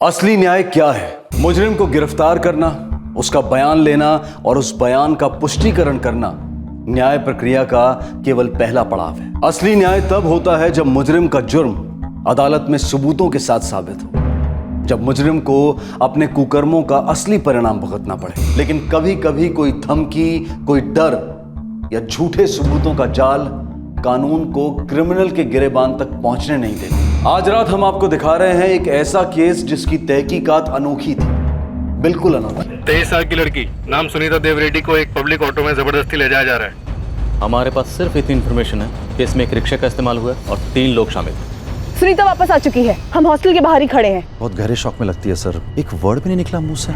असली न्याय क्या है? मुजरिम को गिरफ्तार करना, उसका बयान लेना और उस बयान का पुष्टिकरण करना न्याय प्रक्रिया का केवल पहला पड़ाव है। असली न्याय तब होता है जब मुजरिम का जुर्म अदालत में सबूतों के साथ साबित हो, जब मुजरिम को अपने कुकर्मों का असली परिणाम भुगतना पड़े। लेकिन कभी कभी कोई धमकी, कोई डर या झूठे सबूतों का जाल कानून को क्रिमिनल के गिरेबान तक पहुंचने नहीं देते। आज रात हम आपको दिखा रहे हैं एक ऐसा केस जिसकी तहकीकात अनोखी थी, बिल्कुल अनोखी। 23 साल की लड़की नाम सुनीता देव रेड्डी को एक पब्लिक ऑटो में जबरदस्ती ले जाया जा रहा है। हमारे पास सिर्फ इतनी इन्फॉर्मेशन है कि इसमें एक रिक्शा का इस्तेमाल हुआ है और 3 लोग शामिल हैं। सुनीता वापस आ चुकी है, हम हॉस्टल के बाहर ही खड़े हैं। बहुत गहरे शौक में लगती है सर, एक वर्ड भी नहीं निकला मुंह से।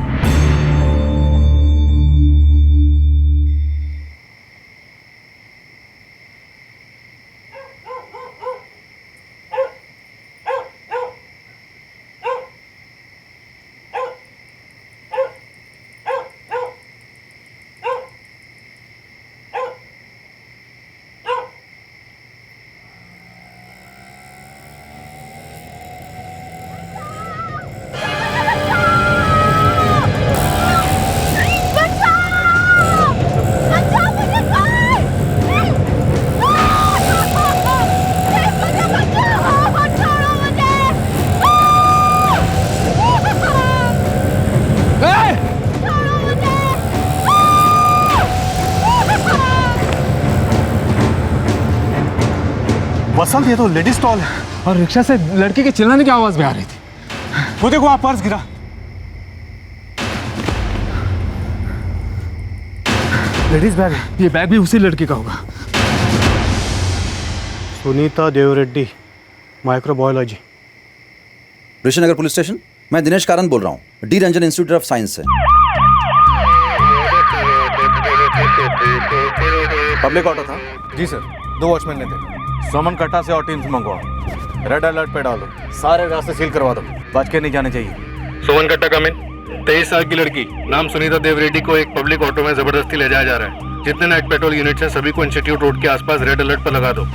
वसंत, ये तो लेडीज स्टॉल है और रिक्शा से लड़की के चिल्लाने की आवाज भी आ रही थी। वो देखो, आप पर्स गिरा। लेडीज बैग है, ये बैग भी उसी लड़की का होगा। Sunita Dev Reddy, microbiology. Rishinagar police station, मैं दिनेश कारंत बोल रहा हूँ, D Ranjan institute of science से। पब्लिक ऑटो था? जी सर, 2 वॉचमैन ने थे। सोमन कट्टा से और टीम से मंगवाओ, रेड अलर्ट पे डालो, सारे रास्ते सील करवा दो, बच के नहीं जाने चाहिए। सोमन कट्टा कम इन। 23 साल की लड़की नाम सुनीता देव रेड्डी को एक पब्लिक ऑटो में जबरदस्ती ले जाया जा रहा है। जितने नाइट पेट्रोल यूनिट्स हैं सभी को इंस्टीट्यूट रोड के आसपास रेड अलर्ट पर लगा दो।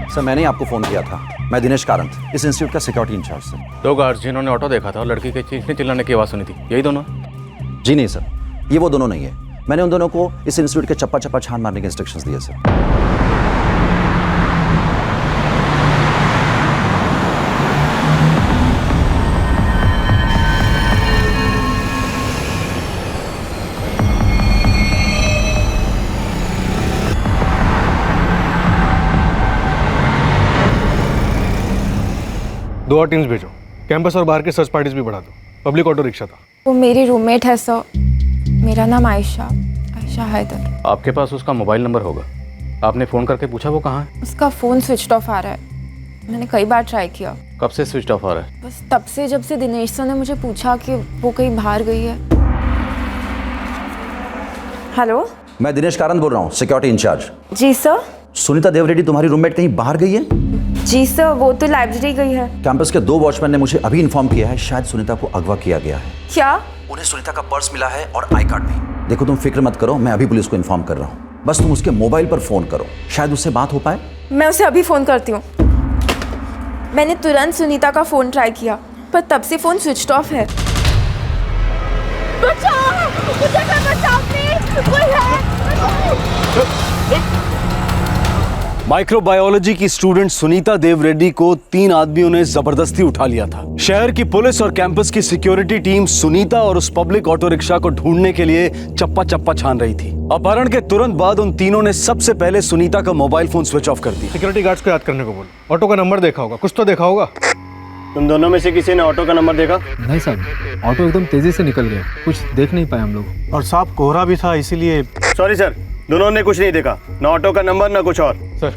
सर, मैंने ही आपको फोन किया था। मैं दिनेश कारंत, इस इंस्टीट्यूट का सिक्योरिटी इंचार्ज सर। 2 गार्ड्स जिन्होंने ऑटो देखा था और लड़की के चीखने चिल्लाने की आवाज़ सुनी थी, यही दोनों? जी नहीं सर, ये वो दोनों नहीं है। मैंने उन दोनों को इस इंस्टीट्यूट के चप्पा चप्पा छान मारने के इंस्ट्रक्शंस दिए सर। दो और टीम्स भेजो, कैंपस और बाहर के सर्च पार्टीज भी बढ़ा दो। पब्लिक ऑटो रिक्शा था। वो मेरी रूममेट है सर, मेरा नाम आयशा हैदर। आपके पास उसका मोबाइल नंबर होगा, आपने फ़ोन करके पूछा वो कहाँ है? उसका फ़ोन स्विच ऑफ आ रहा है, मैंने कई बार ट्राई किया। कब से स्विच ऑफ आ रहा है? बस तब से जब से दिनेश सर ने मुझे पूछा कि वो कहीं बाहर गई है। हेलो, मैं दिनेश कारंत बोल रहा हूँ, सिक्योरिटी इंचार्ज। जी सर। सुनीता देव रेड्डी तुम्हारी रूममेट कहीं बाहर गई है? जी सर, वो तो लाइब्रेरी गई है। कैंपस के 2 वॉचमैन ने मुझे अभी इन्फॉर्म किया है, शायद सुनीता को अगवा किया गया है। क्या? उन्हें सुनीता का पर्स मिला है और आई कार्ड भी। देखो, तुम फिक्र मत करो, मैं अभी पुलिस को इन्फॉर्म कर रहा हूँ। बस तुम उसके मोबाइल पर फोन करो, शायद उससे बात हो पाए। मैं उसे अभी फ़ोन करती हूँ। मैंने तुरंत सुनीता का फ़ोन ट्राई किया, पर तब से फ़ोन स्विच ऑफ है। बचाओ, मुझे बचाओ प्लीज, कोई है? माइक्रोबायोलॉजी की स्टूडेंट सुनीता देव रेड्डी को 3 आदमियों ने जबरदस्ती उठा लिया था। शहर की पुलिस और कैंपस की सिक्योरिटी टीम सुनीता और उस पब्लिक ऑटो रिक्शा को ढूंढने के लिए चप्पा चप्पा छान रही थी। अपहरण के तुरंत बाद उन तीनों ने सबसे पहले सुनीता का मोबाइल फोन स्विच ऑफ कर दिया। सिक्योरिटी गार्ड्स को याद करने को बोलो। ऑटो का नंबर देखा होगा, कुछ तो देखा होगा। तुम दोनों में से किसी ने ऑटो का नंबर देखा? नहीं साहब, ऑटो एकदम तेजी से निकल गया, कुछ देख नहीं पाए हम लोग। और साफ कोहरा भी था, इसीलिए। सॉरी सर, दोनों ने कुछ नहीं देखा, ना ऑटो का नंबर ना कुछ और। सर,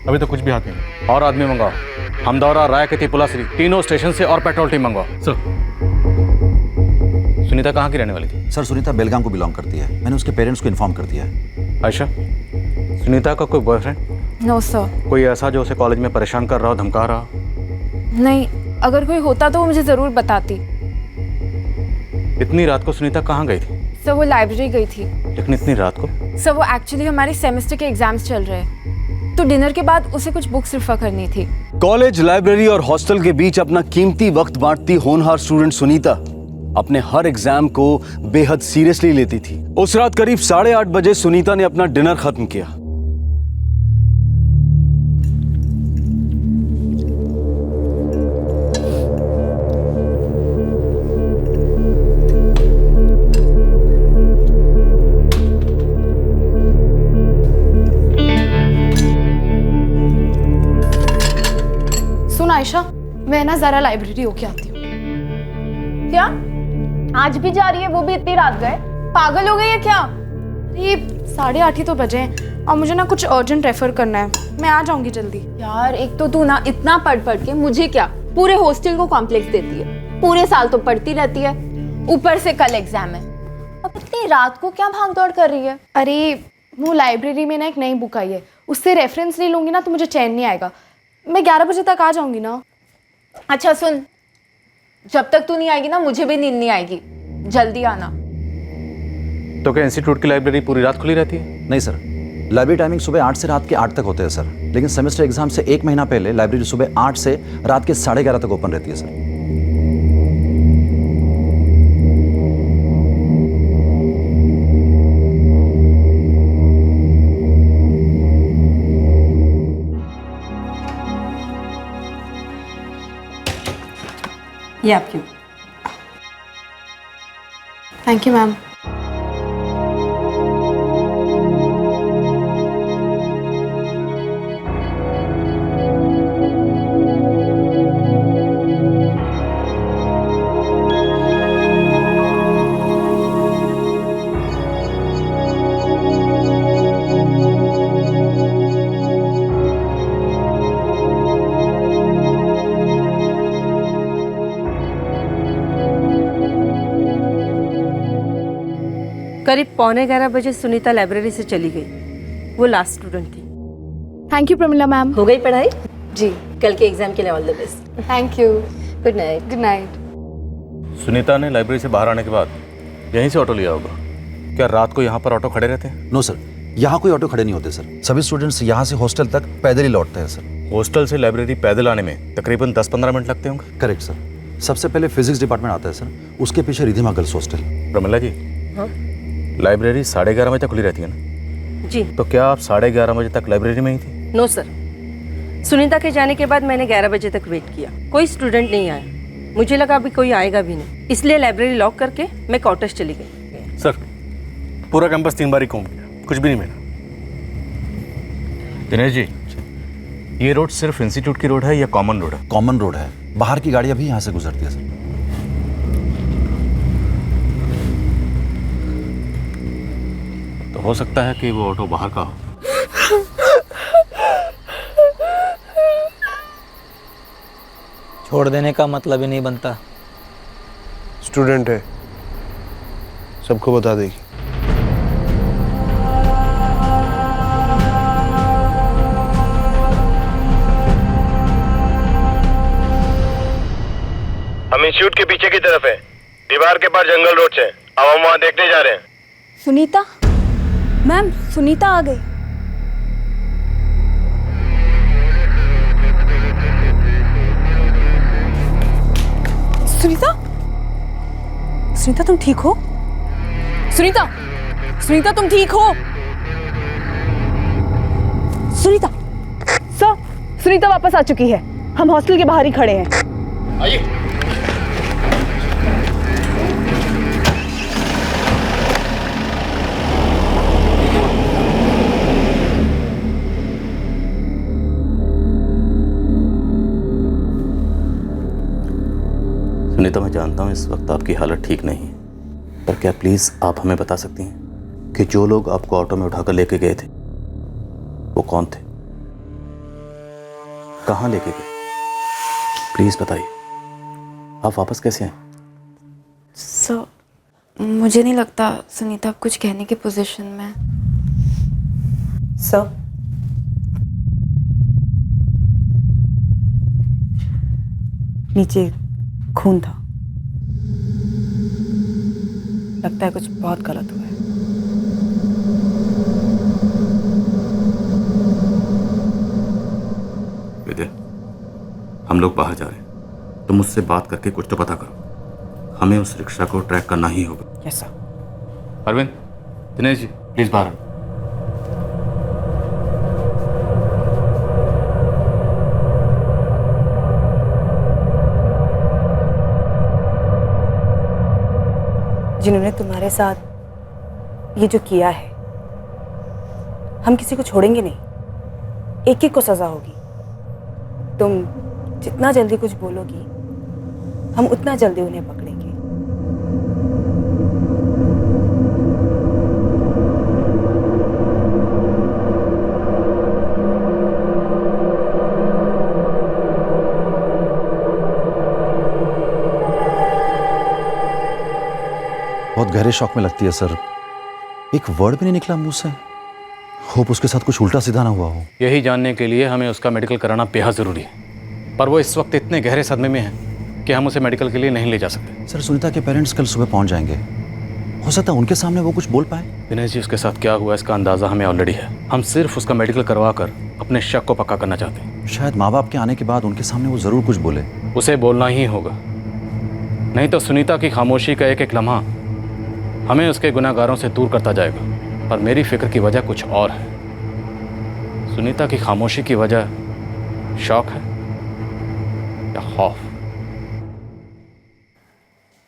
अभी तो कुछ भी हाथ नहीं। और आदमी मंगाओ, हमदौरा, राय के तिपुलाश्री, तीनों स्टेशन से और पेट्रोल टीम मंगवाओ। सर, सुनीता कहाँ की रहने वाली थी? सर, सुनीता बेलगाम को बिलोंग करती है, मैंने उसके पेरेंट्स को इन्फॉर्म कर दिया है। आयशा, सुनीता का कोई बॉयफ्रेंड? No sir. कोई ऐसा जो उसे कॉलेज में परेशान कर रहा हो, धमका रहा हो? नहीं, अगर कोई होता तो वो मुझे ज़रूर बताती। इतनी रात को सुनीता कहाँ गई थी? सर, वो लाइब्रेरी गई थी। लेकिन इतनी रात को? सर, वो एक्चुअली हमारे सेमेस्टर के एग्जाम्स चल रहे हैं, तो डिनर के बाद उसे कुछ बुक्स रिफर करनी थी। कॉलेज, लाइब्रेरी और हॉस्टल के बीच अपना कीमती वक्त बांटती होनहार स्टूडेंट सुनीता अपने हर एग्जाम को बेहद सीरियसली लेती थी। उस रात करीब 8:30 बजे सुनीता ने अपना डिनर खत्म किया। सुन आयशा, मैं ना जरा लाइब्रेरी होके आती हूँ। क्या आज भी जा रही है, वो भी इतनी रात गए? पागल हो गई है क्या? ये 8:30 ही तो बजे हैं और मुझे ना कुछ अर्जेंट रेफर करना है। मैं आ जाऊंगी जल्दी। यार एक तो तू ना इतना पढ़ के मुझे क्या पूरे हॉस्टल को कॉम्प्लेक्स देती है। पूरे साल तो पढ़ती रहती है, ऊपर से कल एग्जाम है। अब इतनी रात को क्या भाग दौड़ कर रही है? अरे वो लाइब्रेरी में ना एक नई बुक आई है, उससे रेफरेंस नहीं लूंगी ना तो मुझे चैन नहीं आएगा। मैं 11 बजे तक आ जाऊंगी ना। अच्छा सुन, जब तक तू नहीं आएगी ना मुझे भी नींद नहीं आएगी। जल्दी आना। तो क्या इंस्टीट्यूट की लाइब्रेरी पूरी रात खुली रहती है? नहीं सर, लाइब्रेरी टाइमिंग सुबह 8 से रात के 8 तक होते हैं सर। लेकिन सेमेस्टर एग्जाम से 1 महीना पहले लाइब्रेरी सुबह 8 से रात के 11:30 तक ओपन रहती है सर। ये आपकी। Thank you ma'am. करीब 11:15 बजे सुनीता लाइब्रेरी से चली गई। वो लास्ट स्टूडेंट थी। Thank you Pramila ma'am. हो गई पढ़ाई? जी। कल के एग्जाम के लिए all the best. Thank you. Good night. Good night. Sunita ने लाइब्रेरी से बाहर आने के बाद यहीं से ऑटो लिया होगा। क्या रात को यहाँ पर ऑटो खड़े रहते हैं? नो सर, यहाँ कोई ऑटो खड़े नहीं होते सर। सभी स्टूडेंट्स यहाँ से हॉस्टल तक पैदल ही लौटते हैं सर। हॉस्टल से लाइब्रेरी पैदल आने में तकरीबन 10-15 मिनट लगते होंगे। Correct sir. सबसे पहले फिजिक्स डिपार्टमेंट आता है सर, उसके पीछे रिधिमा गर्ल्स हॉस्टल। प्रमिला जी, हाँ? लाइब्रेरी 11:30 बजे तक खुली रहती है ना? जी। तो क्या आप 11:30 बजे तक लाइब्रेरी में ही थी? नो सर, सुनीता के जाने के बाद मैंने 11 बजे तक वेट किया। कोई स्टूडेंट नहीं आया। मुझे लगा अभी कोई आएगा भी नहीं, इसलिए लाइब्रेरी लॉक करके मैं क्वार्टर्स चली गई। सर, पूरा कैंपस 3 बार घूम गया, कुछ भी नहीं मिला। दिनेश जी, ये रोड सिर्फ इंस्टीट्यूट की रोड है या कॉमन रोड है? कॉमन रोड है, बाहर की गाड़ियाँ भी यहाँ से गुजरती है सर। तो हो सकता है कि वो ऑटो बाहर का हो। छोड़ देने का मतलब ही नहीं बनता। स्टूडेंट है, सबको बता देगी। हम इंस्टीट्यूट के पीछे की तरफ है, दीवार के पास जंगल रोड से। अब हम वहां देखने जा रहे हैं। सुनीता मैम, सुनीता आ गई। सुनीता, सुनीता तुम ठीक हो? सुनीता, सुनीता तुम ठीक हो? सुनीता सर, सुनीता वापस आ चुकी है। हम हॉस्टल के बाहर ही खड़े हैं। आइए। सुनीता, मैं जानता हूँ इस वक्त आपकी हालत ठीक नहीं है, पर क्या प्लीज़ आप हमें बता सकती हैं कि जो लोग आपको ऑटो में उठाकर लेके गए थे वो कौन थे, कहाँ लेके गए? प्लीज़ बताइए। आप वापस कैसे आए? सर, मुझे नहीं लगता सुनीता अब कुछ कहने की पोजीशन में। सर, नीचे खून था। लगता है कुछ बहुत गलत हुआ है। विद्या, हम लोग बाहर जा रहे हैं, तो मुझसे बात करके कुछ तो पता करो। हमें उस रिक्शा को ट्रैक करना ही होगा। Yes sir. Arvind, Dinesh ji please बाहर। जिन्होंने तुम्हारे साथ ये जो किया है, हम किसी को छोड़ेंगे नहीं, एक एक को सजा होगी। तुम जितना जल्दी कुछ बोलोगी, हम उतना जल्दी उन्हें पकड़ेंगे। बहुत गहरे शौक में लगती है सर। एक वर्ड भी नहीं निकला मुंह से। होप उसके साथ कुछ उल्टा सीधा ना हुआ हो। यही जानने के लिए हमें उसका मेडिकल कराना बेहद ज़रूरी है, पर वो इस वक्त इतने गहरे सदमे में है कि हम उसे मेडिकल के लिए नहीं ले जा सकते। सर, सुनीता के पेरेंट्स कल सुबह पहुंच जाएंगे। हो सकता है उनके सामने वो कुछ बोल पाए। दिनेश जी, उसके साथ क्या हुआ इसका अंदाज़ा हमें ऑलरेडी है। हम सिर्फ उसका मेडिकल करवा कर अपने शक को पक्का करना चाहते हैं। शायद माँ बाप के आने के बाद उनके सामने वो ज़रूर कुछ बोले। उसे बोलना ही होगा, नहीं तो सुनीता की खामोशी का एक एक लम्हा हमें उसके गुनाहगारों से दूर करता जाएगा। पर मेरी फिक्र की वजह कुछ और है। सुनीता की खामोशी की वजह शौक है या खौफ?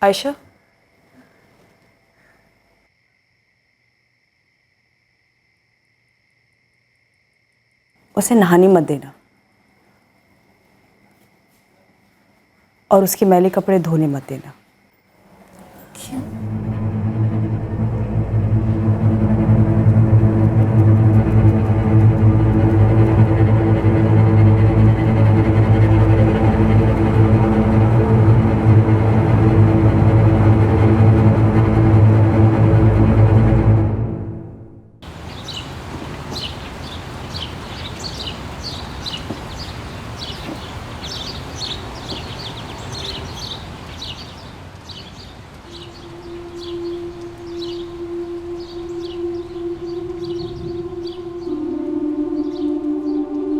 आयशा, उसे नहाने मत देना और उसके मैले कपड़े धोने मत देना। क्यों?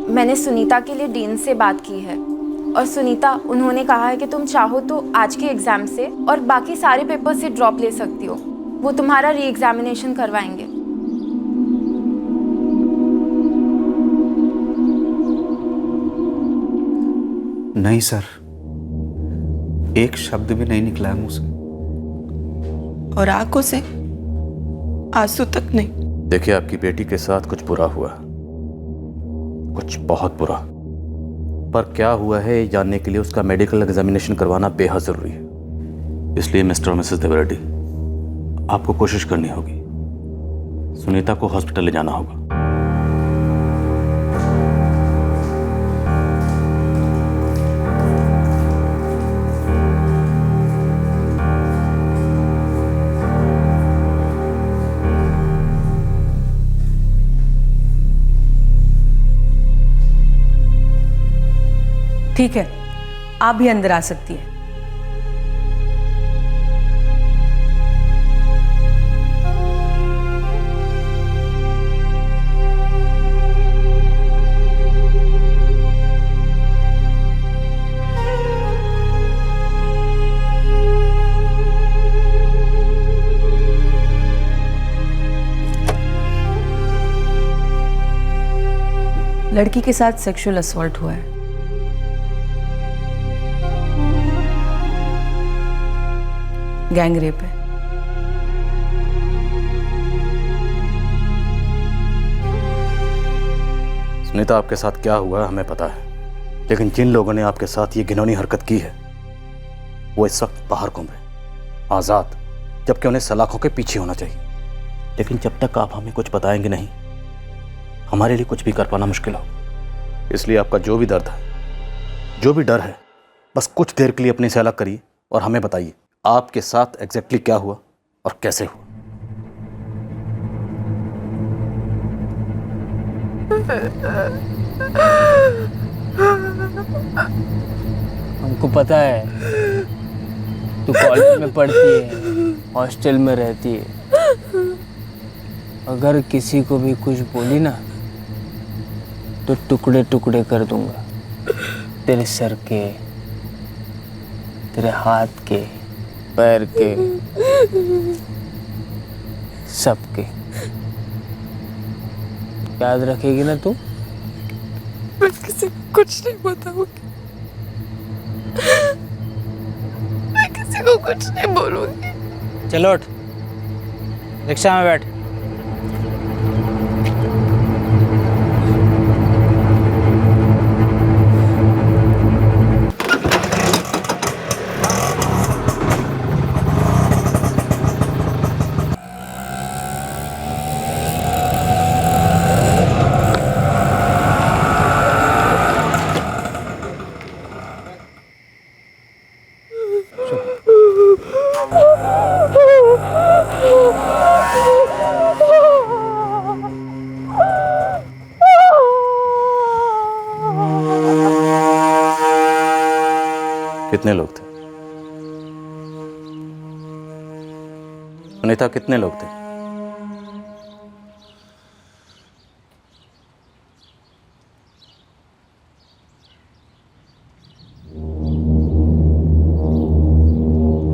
मैंने सुनीता के लिए डीन से बात की है और सुनीता, उन्होंने कहा है कि तुम चाहो तो आज के एग्जाम से और बाकी सारे पेपर से ड्रॉप ले सकती हो। वो तुम्हारा री एग्जामिनेशन करवाएंगे। नहीं सर, एक शब्द भी नहीं निकला है मुंह से। और आंखों से आंसू तक नहीं। देखिए, आपकी बेटी के साथ कुछ बुरा हुआ, कुछ बहुत बुरा। पर क्या हुआ है ये जानने के लिए उसका मेडिकल एग्जामिनेशन करवाना बेहद ज़रूरी है। इसलिए मिस्टर और मिसेस देवरेड्डी, आपको कोशिश करनी होगी। सुनीता को हॉस्पिटल ले जाना होगा। ठीक है, आप भी अंदर आ सकती हैं। लड़की के साथ सेक्सुअल असॉल्ट हुआ है। गैंग रेप है। सुनीता, आपके साथ क्या हुआ है हमें पता है, लेकिन जिन लोगों ने आपके साथ ये घिनौनी हरकत की है वो इस वक्त बाहर घूम रहे आज़ाद, जबकि उन्हें सलाखों के पीछे होना चाहिए। लेकिन जब तक आप हमें कुछ बताएंगे नहीं, हमारे लिए कुछ भी कर पाना मुश्किल हो। इसलिए आपका जो भी दर्द है, जो भी डर है, बस कुछ देर के लिए अपने से अलग करिए और हमें बताइए आपके साथ एग्जैक्टली क्या हुआ और कैसे हुआ। हमको पता है तू कॉलेज में पढ़ती है, हॉस्टल में रहती है। अगर किसी को भी कुछ बोली ना तो टुकड़े टुकड़े कर दूंगा। तेरे सर के, तेरे हाथ के, पैर के, सबके। याद रखेगी ना तू? मैं किसी को कुछ नहीं बताऊंगी, मैं किसी को कुछ नहीं बोलूंगी। चलो उठ, रिक्शा में बैठ। कितने लोग थे सुनीता? कितने लोग थे?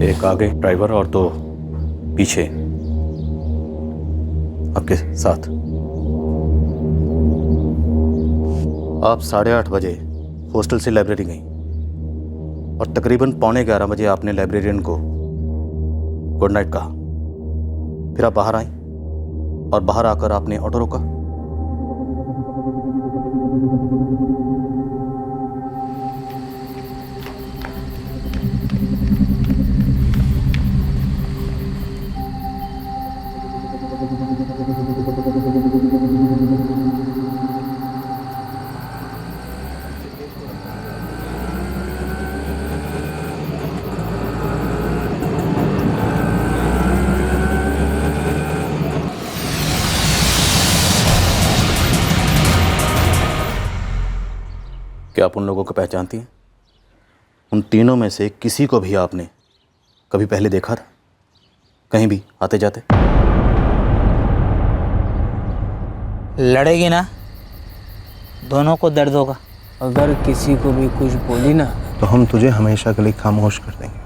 एक आगे ड्राइवर और दो पीछे आपके साथ। आप 8:30 बजे हॉस्टल से लाइब्रेरी गई और तकरीबन 11:15 बजे आपने लाइब्रेरियन को गुड नाइट कहा। फिर आप बाहर आई और बाहर आकर आपने ऑटो रोका। क्या आप उन लोगों को पहचानती हैं? उन तीनों में से किसी को भी आपने कभी पहले देखा था कहीं भी आते जाते? लड़ेगी ना, दोनों को दर्द होगा। अगर किसी को भी कुछ बोली ना तो हम तुझे हमेशा के लिए खामोश कर देंगे।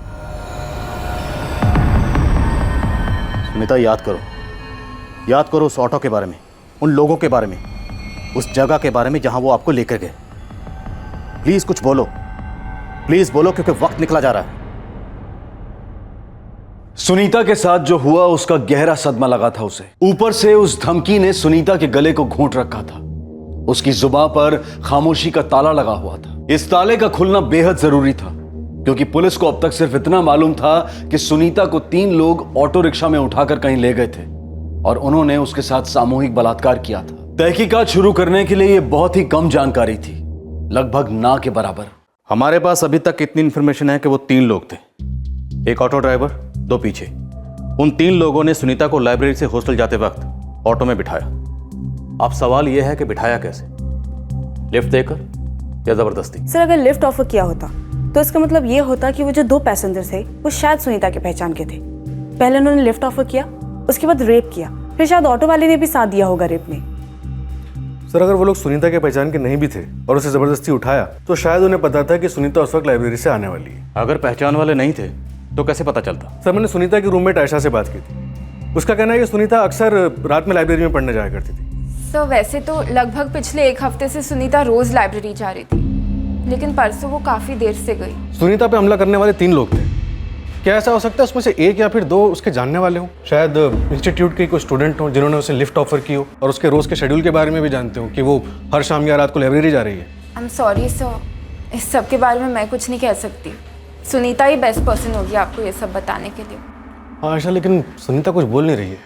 सुनीता, याद करो उस ऑटो के बारे में, उन लोगों के बारे में, उस जगह के बारे में जहां वो आपको लेकर गए। प्लीज कुछ बोलो, प्लीज बोलो, क्योंकि वक्त निकला जा रहा है। सुनीता के साथ जो हुआ उसका गहरा सदमा लगा था उसे। ऊपर से उस धमकी ने सुनीता के गले को घोंट रखा था। उसकी जुबान पर खामोशी का ताला लगा हुआ था। इस ताले का खुलना बेहद जरूरी था, क्योंकि पुलिस को अब तक सिर्फ इतना मालूम था कि सुनीता को 3 लोग ऑटो रिक्शा में उठाकर कहीं ले गए थे और उन्होंने उसके साथ सामूहिक बलात्कार किया था। तहकीकात शुरू करने के लिए यह बहुत ही कम जानकारी थी, लगभग ना के बराबर। हमारे पास अभी तक इतनी इंफॉर्मेशन है कि वो 3 लोग थे, एक ऑटो ड्राइवर, 2 पीछे। उन 3 लोगों ने सुनीता को लाइब्रेरी से हॉस्टल जाते वक्त ऑटो में बिठाया। अब सवाल यह है कि बिठाया कैसे? लिफ्ट देकर या जबरदस्ती? सर, अगर लिफ्ट ऑफर किया होता तो इसका मतलब ये होता कि वो जो 2 पैसेंजर थे वो शायद सुनीता के पहचान के थे। पहले उन्होंने लिफ्ट ऑफर किया, उसके बाद रेप किया, फिर शायद ऑटो वाले ने भी साथ दिया होगा रेप में। सर, अगर वो लोग सुनीता के पहचान के नहीं भी थे और उसे जबरदस्ती उठाया तो शायद उन्हें पता था कि सुनीता उस वक्त लाइब्रेरी से आने वाली है। अगर पहचान वाले नहीं थे तो कैसे पता चलता? सर, मैंने सुनीता की रूममेट आयशा से बात की थी। उसका कहना है कि सुनीता अक्सर रात में लाइब्रेरी में पढ़ने जाया करती थी। सर, वैसे तो लगभग पिछले 1 हफ्ते से सुनीता रोज लाइब्रेरी जा रही थी, लेकिन परसों वो काफी देर से गई। सुनीता पे हमला करने वाले 3 लोग थे। क्या ऐसा हो सकता है उसमें से एक या फिर 2 उसके जानने वाले हों? शायद इंस्टीट्यूट के कोई स्टूडेंट हों जिन्होंने उसे लिफ्ट ऑफर की हो और उसके रोज के शेड्यूल के बारे में भी जानते हो कि वो हर शाम या रात को लाइब्रेरी जा रही है। आई एम सॉरी सर, इस सब के बारे में मैं कुछ नहीं कह सकती। सुनीता ही बेस्ट पर्सन होगी आपको ये सब बताने के लिए। हाँ आयशा, लेकिन सुनीता कुछ बोल नहीं रही है,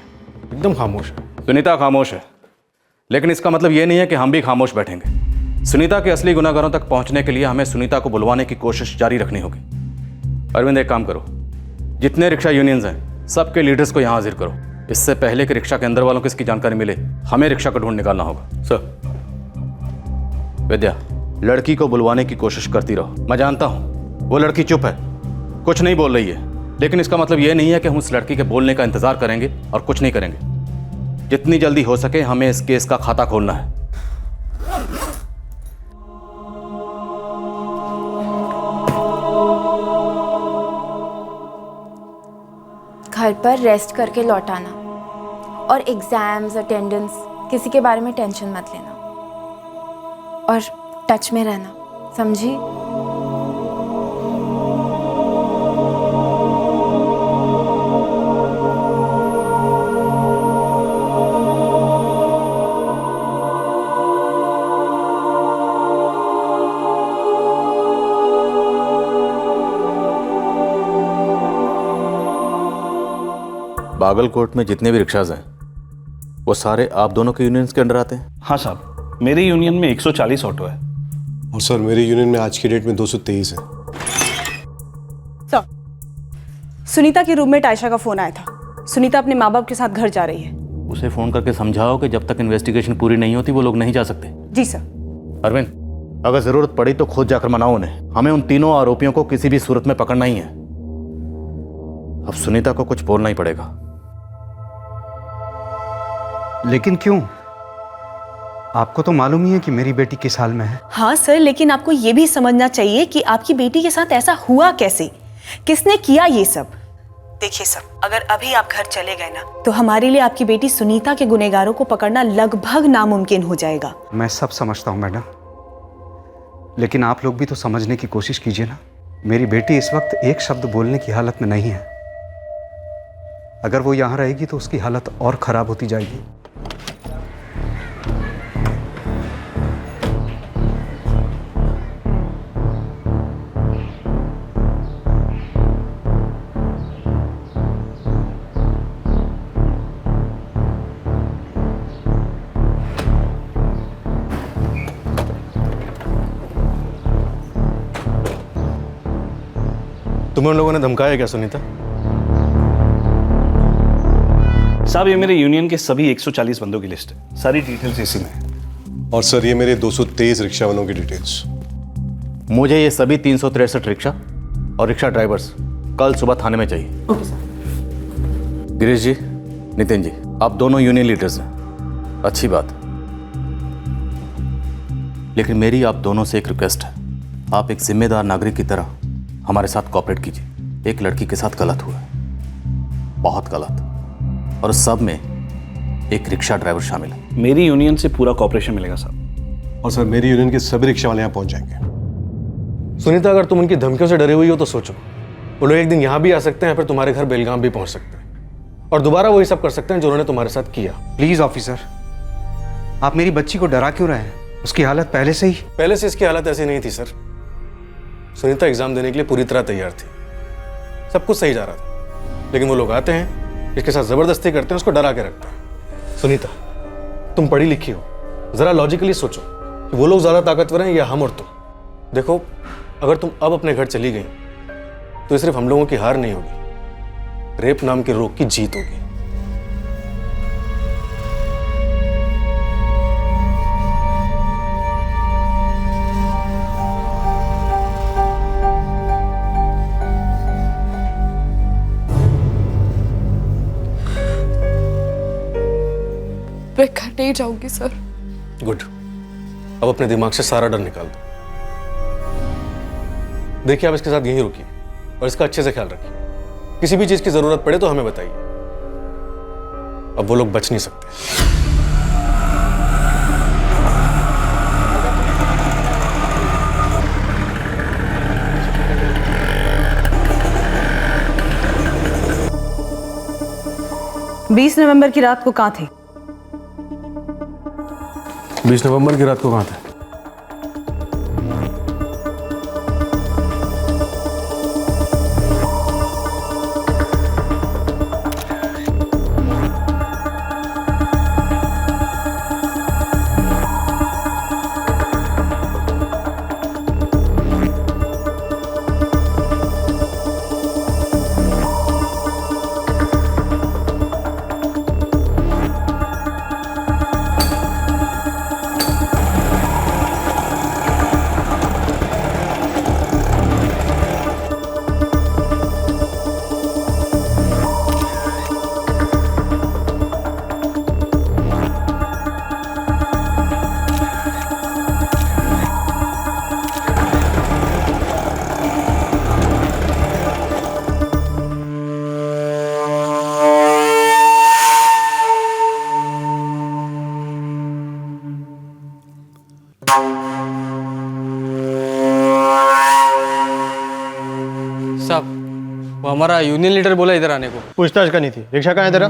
एकदम खामोश है। सुनीता खामोश है, लेकिन इसका मतलब ये नहीं है कि हम भी खामोश बैठेंगे। सुनीता के असली गुनाहगारों तक पहुंचने के लिए हमें सुनीता को बुलवाने की कोशिश जारी रखनी होगी। अरविंद, एक काम करो, जितने रिक्शा यूनियंस हैं सबके लीडर्स को यहाँ हाजिर करो। इससे पहले कि रिक्शा के अंदर वालों को इसकी जानकारी मिले, हमें रिक्शा का ढूंढ निकालना होगा। सर। विद्या, लड़की को बुलवाने की कोशिश करती रहो। मैं जानता हूँ वो लड़की चुप है, कुछ नहीं बोल रही है, लेकिन इसका मतलब ये नहीं है कि हम उस लड़की के बोलने का इंतजार करेंगे और कुछ नहीं करेंगे। जितनी जल्दी हो सके हमें इस केस का खाता खोलना है। घर पर रेस्ट करके लौटाना, और एग्ज़ाम्स अटेंडेंस किसी के बारे में टेंशन मत लेना, और टच में रहना, समझी? बागलकोट में जितने भी रिक्शाज हैं वो सारे आप दोनों के यूनियंस के अंडर आते हैं? हाँ साहब, मेरे यूनियन में 140 ऑटो है। और सर मेरे यूनियन में आज की डेट में 223 है। सर, सुनीता की रूममेट आयशा का फोन आया था। सुनीता अपने माँ बाप के साथ घर जा रही है। उसे फोन करके समझाओ कि जब तक इन्वेस्टिगेशन पूरी नहीं होती वो लोग नहीं जा सकते। जी सर। अरविंद, अगर जरूरत पड़ी तो खुद जाकर मनाओ उन्हें। हमें उन तीनों आरोपियों को किसी भी सूरत में पकड़ना ही है। अब सुनीता को कुछ बोलना ही पड़ेगा। लेकिन क्यों? आपको तो मालूम ही है कि मेरी बेटी किस हाल में है। हाँ सर, लेकिन आपको ये भी समझना चाहिए कि आपकी बेटी के साथ ऐसा हुआ कैसे, किसने किया ये सब। देखिए सर, अगर अभी आप घर चले गए ना तो हमारे लिए आपकी बेटी सुनीता के गुनहगारों को पकड़ना लगभग नामुमकिन हो जाएगा। मैं सब समझता हूँ मैडम, लेकिन आप लोग भी तो समझने की कोशिश कीजिए ना। मेरी बेटी इस वक्त एक शब्द बोलने की हालत में नहीं है। अगर वो यहाँ रहेगी तो उसकी हालत और खराब होती जाएगी। तुम्हें उन लोगों ने धमकाया क्या सुनीता? साहब, ये मेरे यूनियन के सभी 140 बंदों की लिस्ट है। सारी डिटेल्स इसी में है। और सर ये मेरे 223 रिक्शा वालों की डिटेल्स। मुझे ये सभी 363 रिक्शा और रिक्शा ड्राइवर्स कल सुबह थाने में चाहिए। Okay sir. गिरीश जी, नितिन जी, आप दोनों यूनियन लीडर्स हैं, अच्छी बात। लेकिन मेरी आप दोनों से एक रिक्वेस्ट है। आप एक जिम्मेदार नागरिक की तरह हमारे साथ कोऑपरेट कीजिए। एक लड़की के साथ गलत हुआ है, बहुत गलत, और सब में एक रिक्शा ड्राइवर शामिल है। मेरी यूनियन से पूरा कॉपरेशन मिलेगा साहब। और सर मेरी यूनियन के सभी रिक्शा वाले यहाँ पहुँच जाएंगे। सुनीता, अगर तुम उनकी धमकियों से डरे हुई हो तो सोचो, वो लोग एक दिन यहाँ भी आ सकते हैं, फिर तुम्हारे घर बेलगाम भी पहुँच सकते हैं और दोबारा वही सब कर सकते हैं जो उन्होंने तुम्हारे साथ किया। प्लीज ऑफिसर, आप मेरी बच्ची को डरा क्यों रहे हैं? उसकी हालत पहले से इसकी हालत ऐसी नहीं थी सर। सुनीता एग्जाम देने के लिए पूरी तरह तैयार थी, सब कुछ सही जा रहा था, लेकिन वो लोग आते हैं, इसके साथ जबरदस्ती करते हैं, उसको डरा के रखते हैं। सुनीता, तुम पढ़ी लिखी हो, जरा लॉजिकली सोचो कि वो लोग ज्यादा ताकतवर हैं या हम और तुम। देखो, अगर तुम अब अपने घर चली गई तो ये सिर्फ हम लोगों की हार नहीं होगी, रेप नाम के रोग की जीत होगी। मैं घर नहीं जाऊंगी सर। गुड, अब अपने दिमाग से सारा डर निकाल दो। देखिए, आप इसके साथ यहीं रुकिए और इसका अच्छे से ख्याल रखिए। किसी भी चीज की जरूरत पड़े तो हमें बताइए। अब वो लोग बच नहीं सकते। नवंबर की रात को कहाँ थे? 20 नवंबर की रात को कहाँ थे? वो हमारा यूनियन लीडर बोला इधर आने को। पूछताछ करनी थी। रिक्शा कहाँ है तेरा?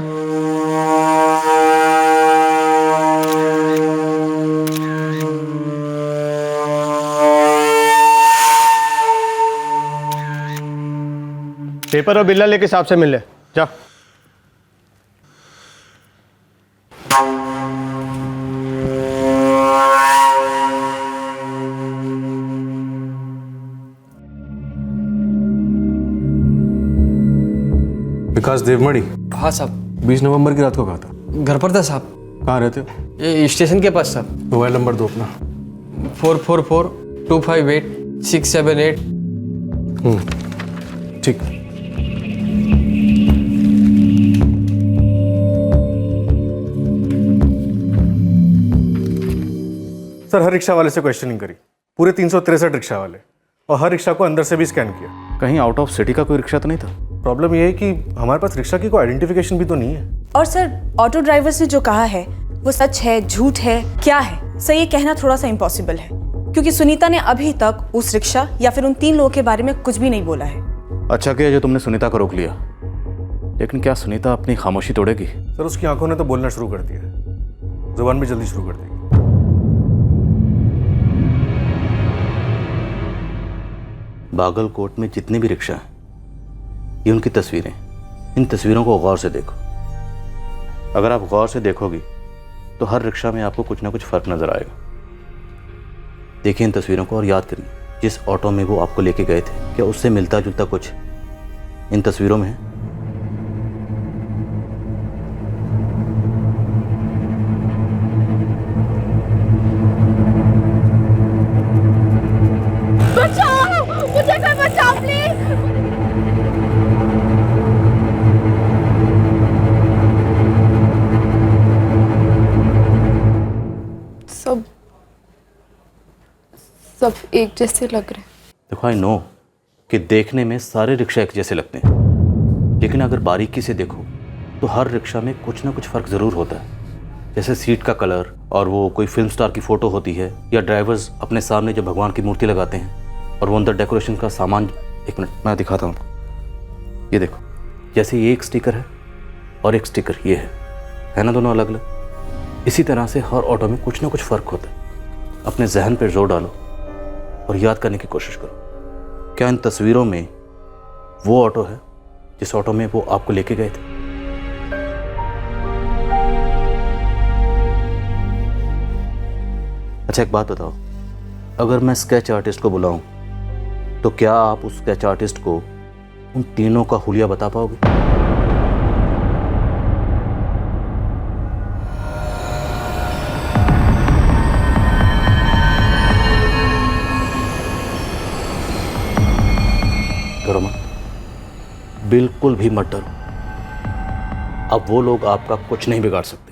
पेपर और बिल्ला लेके साहब से मिल ले जा। विकास देवमणि? हाँ साहब। 20 नवंबर की रात को कहा था? घर पर था साहब। कहाँ रहते हो? ये स्टेशन के पास साहब। मोबाइल नंबर दो अपना। 444-258-678। ठीक। सर हर रिक्शा वाले से क्वेश्चनिंग करी, पूरे 363 रिक्शा वाले, और हर रिक्शा को अंदर से भी स्कैन किया। कहीं आउट ऑफ सिटी का कोई रिक्शा तो नहीं था? प्रॉब्लम ये है कि हमारे पास रिक्शा की कोई आइडेंटिफिकेशन भी तो नहीं है। और सर ऑटो ड्राइवर्स ने जो कहा है वो सच है, झूठ है, क्या है? सर ये कहना थोड़ा सा इम्पॉसिबल है, क्योंकि सुनीता ने अभी तक उस रिक्शा या फिर उन 3 लोगों के बारे में कुछ भी नहीं बोला है। अच्छा किया जो तुमने सुनीता को रोक लिया, लेकिन क्या सुनीता अपनी खामोशी तोड़ेगी? सर उसकी आंखों ने तो बोलना शुरू कर दिया है, जुबान भी जल्दी शुरू कर देगी। बागलकोट में जितने भी रिक्शा हैं, ये उनकी तस्वीरें। इन तस्वीरों को गौर से देखो। अगर आप गौर से देखोगी तो हर रिक्शा में आपको कुछ ना कुछ फर्क नजर आएगा। देखिए इन तस्वीरों को और याद करिए जिस ऑटो में वो आपको लेके गए थे, क्या उससे मिलता जुलता कुछ इन तस्वीरों में है? बचाओ मुझे, कोई बचाओ प्लीज। सब एक जैसे लग रहे। देखो आई नो कि देखने में सारे रिक्शा एक जैसे लगते हैं, लेकिन अगर बारीकी से देखो तो हर रिक्शा में कुछ ना कुछ फ़र्क ज़रूर होता है। जैसे सीट का कलर, और वो कोई फिल्म स्टार की फ़ोटो होती है, या ड्राइवर्स अपने सामने जब भगवान की मूर्ति लगाते हैं और वो अंदर डेकोरेशन का सामान। एक मिनट मैं दिखाता हूँ, ये देखो, जैसे ये एक स्टिकर है और एक स्टिकर ये है ना, दोनों अलग अलग। इसी तरह से हर ऑटो में कुछ ना कुछ फ़र्क होता है। अपने जहन पर जोर डालो और याद करने की कोशिश करो, क्या इन तस्वीरों में वो ऑटो है जिस ऑटो में वो आपको लेके गए थे? अच्छा एक बात बताओ, अगर मैं स्केच आर्टिस्ट को बुलाऊं तो क्या आप उस स्केच आर्टिस्ट को उन तीनों का हुलिया बता पाओगे? डरो मत, बिल्कुल भी मत डरो। अब वो लोग आपका कुछ नहीं बिगाड़ सकते।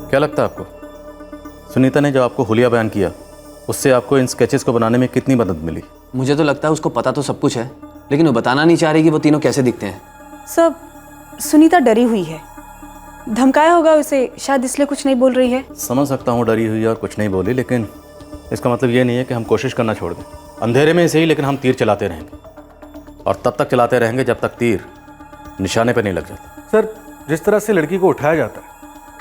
क्या लगता है आपको, सुनीता ने जो आपको हुलिया बयान किया उससे आपको इन स्केचेस को बनाने में कितनी मदद मिली? मुझे तो लगता है उसको पता तो सब कुछ है, लेकिन वो बताना नहीं चाह रही कि वो तीनों कैसे दिखते हैं। सब सुनीता डरी हुई है, धमकाया होगा उसे, शायद इसलिए कुछ नहीं बोल रही है। समझ सकता हूँ डरी हुई और कुछ नहीं बोली, लेकिन इसका मतलब ये नहीं है कि हम कोशिश करना छोड़ दें। अंधेरे में सही, लेकिन हम तीर चलाते रहेंगे, और तब तक चलाते रहेंगे जब तक तीर निशाने पर नहीं लग जाता। सर जिस तरह से लड़की को उठाया जाता है,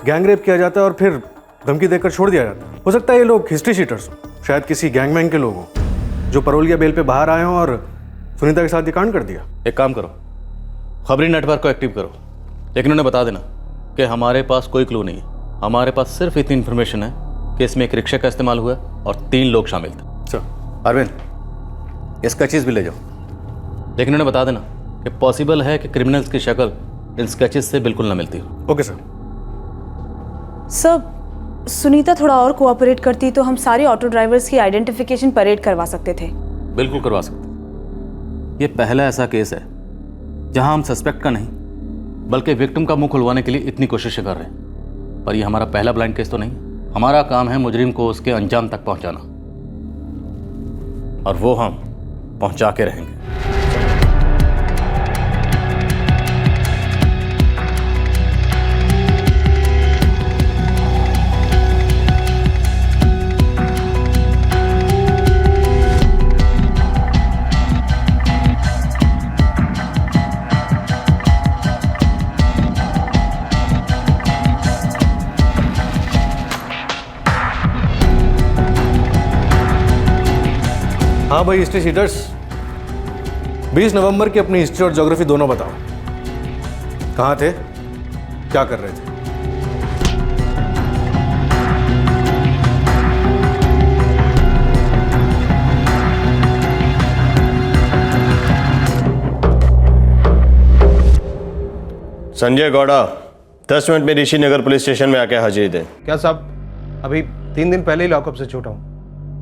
गैंग रेप किया जाता है और फिर धमकी देकर छोड़ दिया जाता है, हो सकता है ये लोग हिस्ट्री शीटर्स हो, शायद किसी गैंगमैन के लोग हों जो परोल या बेल पे बाहर आए हों और सुनीता के साथ ये कांड कर दिया। एक काम करो, खबरी नेटवर्क को एक्टिव करो, लेकिन उन्हें बता देना कि हमारे पास कोई क्लू नहीं है। हमारे पास सिर्फ इतनी इन्फॉर्मेशन है कि इसमें एक रिक्शा का इस्तेमाल हुआ और 3 लोग शामिल थे। सर अरविंद इसका चीज़ भी ले जाओ, लेकिन उन्हें बता देना कि पॉसिबल है कि क्रिमिनल्स की शक्ल इन स्केचेस से बिल्कुल ना मिलती हो। Okay sir. सब सुनीता थोड़ा और कोऑपरेट करती तो हम सारे ऑटो ड्राइवर्स की आइडेंटिफिकेशन परेड करवा सकते थे। बिल्कुल करवा सकते। ये पहला ऐसा केस है जहां हम सस्पेक्ट का नहीं बल्कि विक्टिम का मुंह खुलवाने के लिए इतनी कोशिशें कर रहे हैं, पर ये हमारा पहला ब्लाइंड केस तो नहीं। हमारा काम है मुजरिम को उसके अंजाम तक पहुंचाना, और वो हम पहुंचा के रहेंगे। हाँ भाई हिस्ट्री शीटर्स, 20 नवंबर की अपनी हिस्ट्री और ज्योग्राफी दोनों बताओ। कहाँ थे, क्या कर रहे थे? संजय गौड़ा 10 मिनट में ऋषि नगर पुलिस स्टेशन में आके हाजिरी दे। क्या साहब, अभी 3 दिन पहले ही लॉकअप से छूटा हूँ।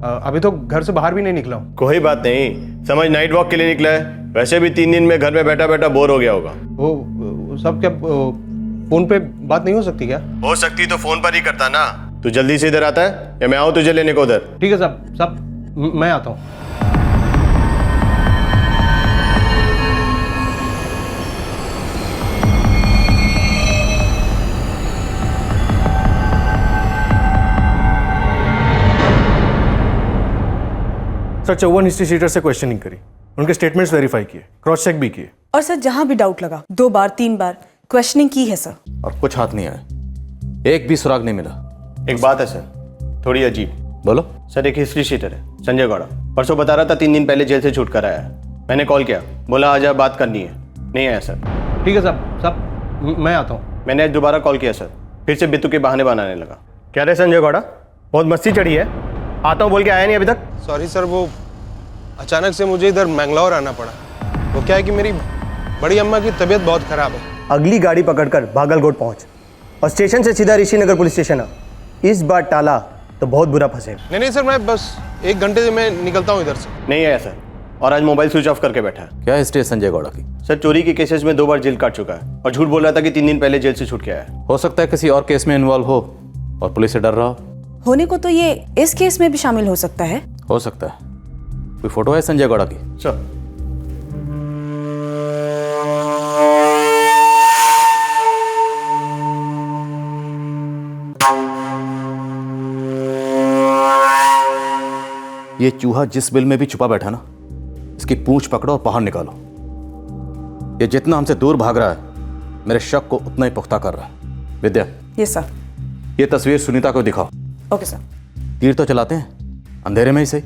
अभी तो घर से बाहर भी नहीं निकला हूँ। कोई बात नहीं, समझ नाइट वॉक के लिए निकला है, वैसे भी 3 दिन में घर में बैठा बैठा बोर हो गया होगा। वो सब क्या फोन पे बात नहीं हो सकती क्या? हो सकती तो फोन पर ही करता ना। तू जल्दी से इधर आता है या मैं आऊँ तुझे लेने को उधर? ठीक है साहब मैं आता हूँ। सर 54 हिस्ट्री शीटर से क्वेश्चनिंग करी, उनके स्टेटमेंट्स वेरीफाई किए, क्रॉस चेक भी किए। और सर जहां भी डाउट लगा 2 बार 3 बार क्वेश्चनिंग की है सर। और कुछ हाथ नहीं आया, एक भी सुराग नहीं मिला। एक बात है सर, थोड़ी अजीब। बोलो। सर एक हिस्ट्री शीटर है संजय गौड़ा, परसों बता रहा था 3 दिन पहले जेल से छूट कर आया है। मैंने कॉल किया, बोला आज आप बात करनी है, नहीं आया सर। ठीक है साहब मैं आता हूँ। मैंने आज दोबारा कॉल किया सर, फिर से बित्तू के बहाने बनाने लगा। क्या रे संजय गौड़ा, बहुत मस्ती चढ़ी है, आता हूँ बोल के आया नहीं अभी तक। सॉरी सर, वो अचानक से मुझे इधर मैंगलोर आना पड़ा। वो क्या है कि मेरी बड़ी अम्मा की तबीयत बहुत खराब है। अगली गाड़ी पकड़कर बागलकोट पहुंच और स्टेशन से सीधा ऋषि नगर पुलिस स्टेशन आ। इस बार टाला तो बहुत बुरा फंसेगा। नहीं सर, मैं बस 1 घंटे से मैं निकलता हूँ इधर से। नहीं आया सर, और आज मोबाइल स्विच ऑफ करके बैठा है। क्या हिस्ट्री है संजय गौड़ा की? सर चोरी के केसेस में 2 बार जेल काट चुका है और झूठ बोल रहा था कि 3 दिन पहले जेल से छूट के आया है। हो सकता है किसी और केस में इन्वॉल्व हो और पुलिस से डर रहा हो। होने को तो ये इस केस में भी शामिल हो सकता है। हो सकता है। कोई फोटो है संजय गौड़ा की? सर ये चूहा जिस बिल में भी छुपा बैठा ना, इसकी पूंछ पकड़ो और बाहर निकालो। ये जितना हमसे दूर भाग रहा है, मेरे शक को उतना ही पुख्ता कर रहा है। विद्या, यस सर। ये तस्वीर सुनीता को दिखाओ। Okay sir. तीर तो चलाते हैं, अंधेरे में ही सही।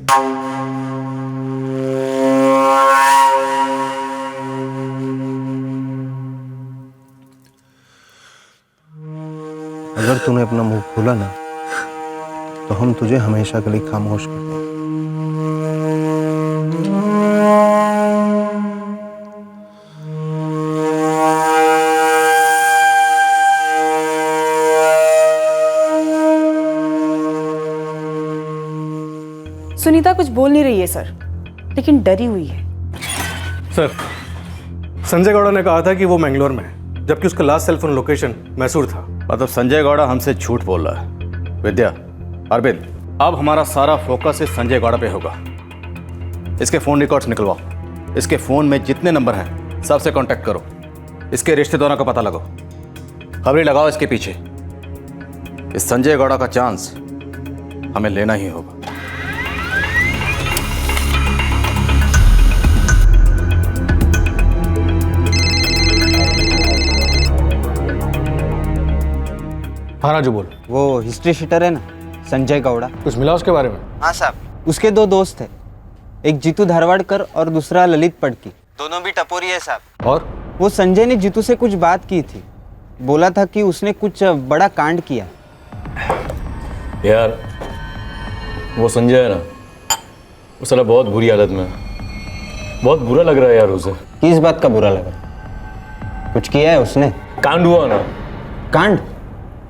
अगर तूने अपना मुंह खोला ना तो हम तुझे हमेशा के लिए खामोश कर देंगे। सुनीता कुछ बोल नहीं रही है सर, लेकिन डरी हुई है। सर संजय गौड़ा ने कहा था कि वो मैंगलोर में है, जबकि उसका last cell phone location Mysore था। मतलब संजय गौड़ा हमसे झूठ बोल रहा है। विद्या, अरविंद, अब हमारा सारा फोकस इस संजय गौड़ा पे होगा। इसके फोन रिकॉर्ड्स निकलवाओ। इसके फोन में जितने नंबर हैं सबसे कांटेक्ट करो। इसके रिश्तेदारों का पता लगाओ, खबरें लगाओ इसके पीछे। इस संजय गौड़ा का चांस हमें लेना ही होगा। हाँ राजू बोल। वो हिस्ट्री शीटर है ना संजय गौड़ा, कुछ मिला उसके बारे में? हाँ साहब, उसके 2 दोस्त थे, एक जीतू धारवाड़कर और दूसरा ललित पड़की। दोनों भी टपोरी है साहब। और वो संजय ने जीतू से कुछ बात की थी, बोला था कि उसने कुछ बड़ा कांड किया। यार वो संजय है ना, वो साला बहुत बुरी हालत में है। बहुत बुरा लग रहा है यार उसे। किस बात का बुरा लगा? कुछ किया है उसने? कांड हुआ ना। कांड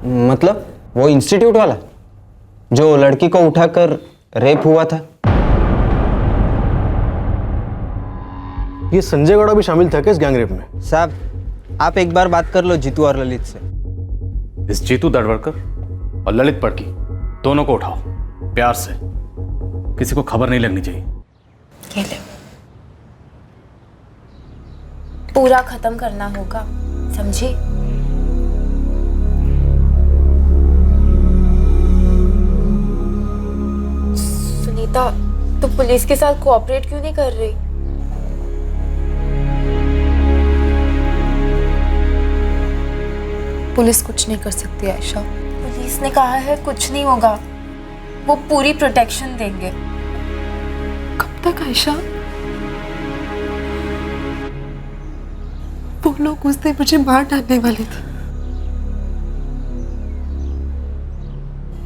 मतलब वो इंस्टीट्यूट वाला जो लड़की को उठाकर रेप हुआ था? ये संजय गौड़ा भी शामिल था क्या इस गैंग रेप में? साहब आप एक बार बात कर लो जीतू और ललित से, इस जीतू दड़वड़कर और ललित पड़की दोनों को उठाओ प्यार से, किसी को खबर नहीं लगनी चाहिए। ये ले। पूरा खत्म करना होगा, समझी? सुनीता, तू पुलिस के साथ कोऑपरेट क्यों नहीं कर रही? पुलिस कुछ नहीं कर सकती आयशा। पुलिस ने कहा है कुछ नहीं होगा, वो पूरी प्रोटेक्शन देंगे। कब तक आयशा? वो लोग उस दिन मुझे मार डालने वाले थे।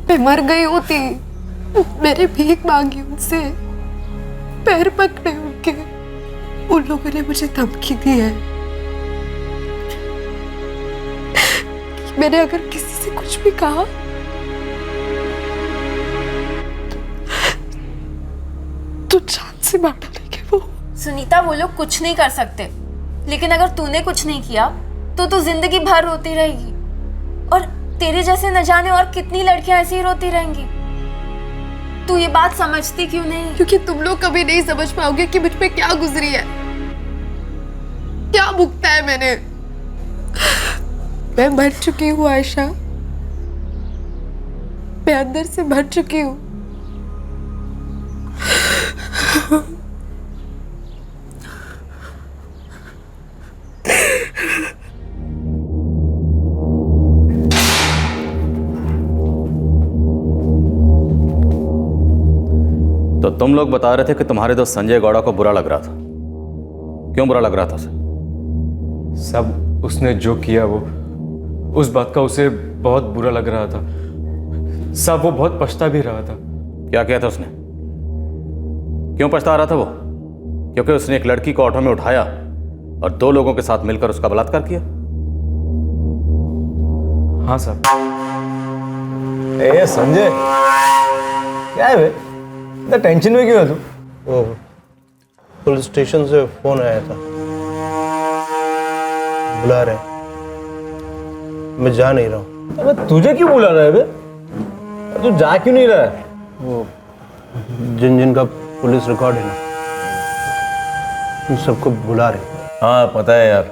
मैं मर गई होती, मैंने भीख मांगी उनसे, पैर पकड़े उनके। उन लोगों ने मुझे धमकी दी है कि मैंने अगर किसी से कुछ भी कहा तो जान से मार डालेंगे वो। सुनीता, वो लोग कुछ नहीं कर सकते, लेकिन अगर तूने कुछ नहीं किया तो तू जिंदगी भर रोती रहेगी, और तेरे जैसे न जाने और कितनी लड़कियां ऐसी ही रोती रहेंगी। तू ये बात समझती क्यों नहीं? क्योंकि तुम लोग कभी नहीं समझ पाओगे कि मुझ पे क्या गुजरी है, क्या भुगता है मैंने। मैं मर चुकी हूँ आयशा, मैं अंदर से मर चुकी हूँ। तो तुम लोग बता रहे थे कि तुम्हारे दोस्त संजय गौड़ा को बुरा लग रहा था, क्यों बुरा लग रहा था उसे? सब उसने जो किया वो, उस बात का उसे बहुत बुरा लग रहा था। सब वो बहुत पछता भी रहा था। क्या किया था उसने? क्यों पछता रहा था वो? क्योंकि उसने एक लड़की को ऑटो में उठाया और 2 लोगों के साथ मिलकर उसका बलात्कार किया। हाँ साहब। ए संजय, क्या है बे? इतना टेंशन में क्यों है तू? वो पुलिस स्टेशन से फोन आया था, बुला रहे, मैं जा नहीं रहा हूँ। अबे तुझे क्यों बुला रहा है बे? तू जा क्यों नहीं रहा है? वो जिन जिन का पुलिस रिकॉर्ड है ना, उन सबको बुला रहे। हाँ पता है यार,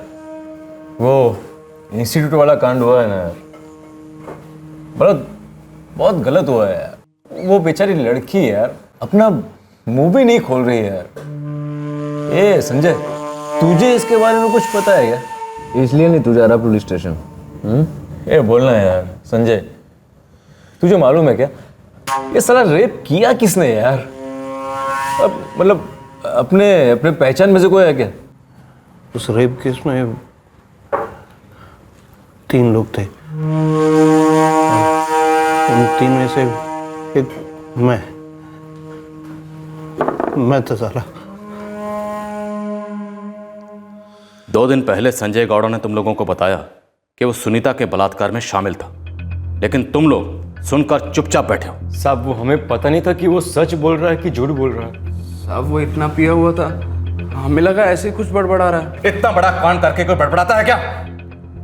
वो इंस्टीट्यूट वाला कांड हुआ है ना यार, बहुत गलत हुआ है यार। वो बेचारी लड़की यार अपना मुंह भी नहीं खोल रही है यार। ए संजय, तुझे इसके बारे में कुछ पता है क्या? इसलिए नहीं तू जा रहा पुलिस स्टेशन? ए बोलना यार संजय, तुझे मालूम है क्या ये साला रेप किया किसने यार? अब मतलब अपने पहचान में से कोई है क्या? उस रेप केस में 3 लोग थे, उन 3 में से एक मैं तो साला। 2 दिन पहले संजय गौड़ा ने तुम लोगों को बताया कि वो सुनीता के बलात्कार में शामिल था, लेकिन तुम लोग सुनकर चुपचाप बैठे हो। साहब वो हमें पता नहीं था कि वो सच बोल रहा है कि झूठ बोल रहा है। साहब वो इतना पिया हुआ था, हमें लगा ऐसे ही कुछ बड़बड़ा रहा है। इतना बड़ा कांड करके कोई बड़बड़ाता है क्या?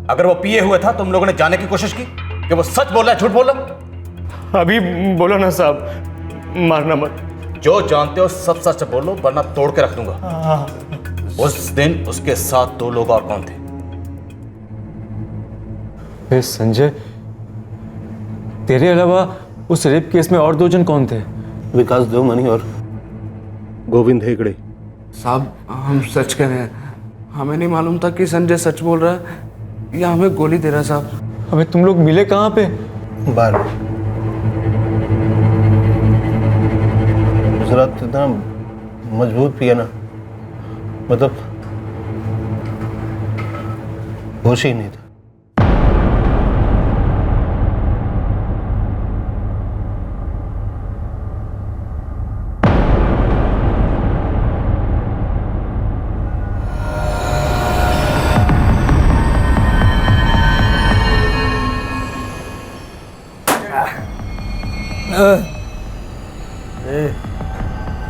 अगर वो पिए हुए था, तुम लोगों ने जानने की कोशिश की कि वो सच बोल रहा है झूठ बोल रहा है? अभी बोलो ना साहब, मारना मत। जो जानते हो सब सच बोलो, वरना तोड़ के रख दूंगा। उस दिन उसके साथ 2 लोग और कौन थे? संजय, तेरे अलावा उस रेप केस में और 2 जन कौन थे? विकास देवमनी और गोविंद हेगड़े। साहब हम सच कह रहे हैं, हमें नहीं मालूम था कि संजय सच बोल रहा है या हमें गोली दे रहा है। साहब हमें तुम लोग मिले कहाँ पे? बार उस रात इतना मजबूत पिया ना, मतलब होश ही नहीं था।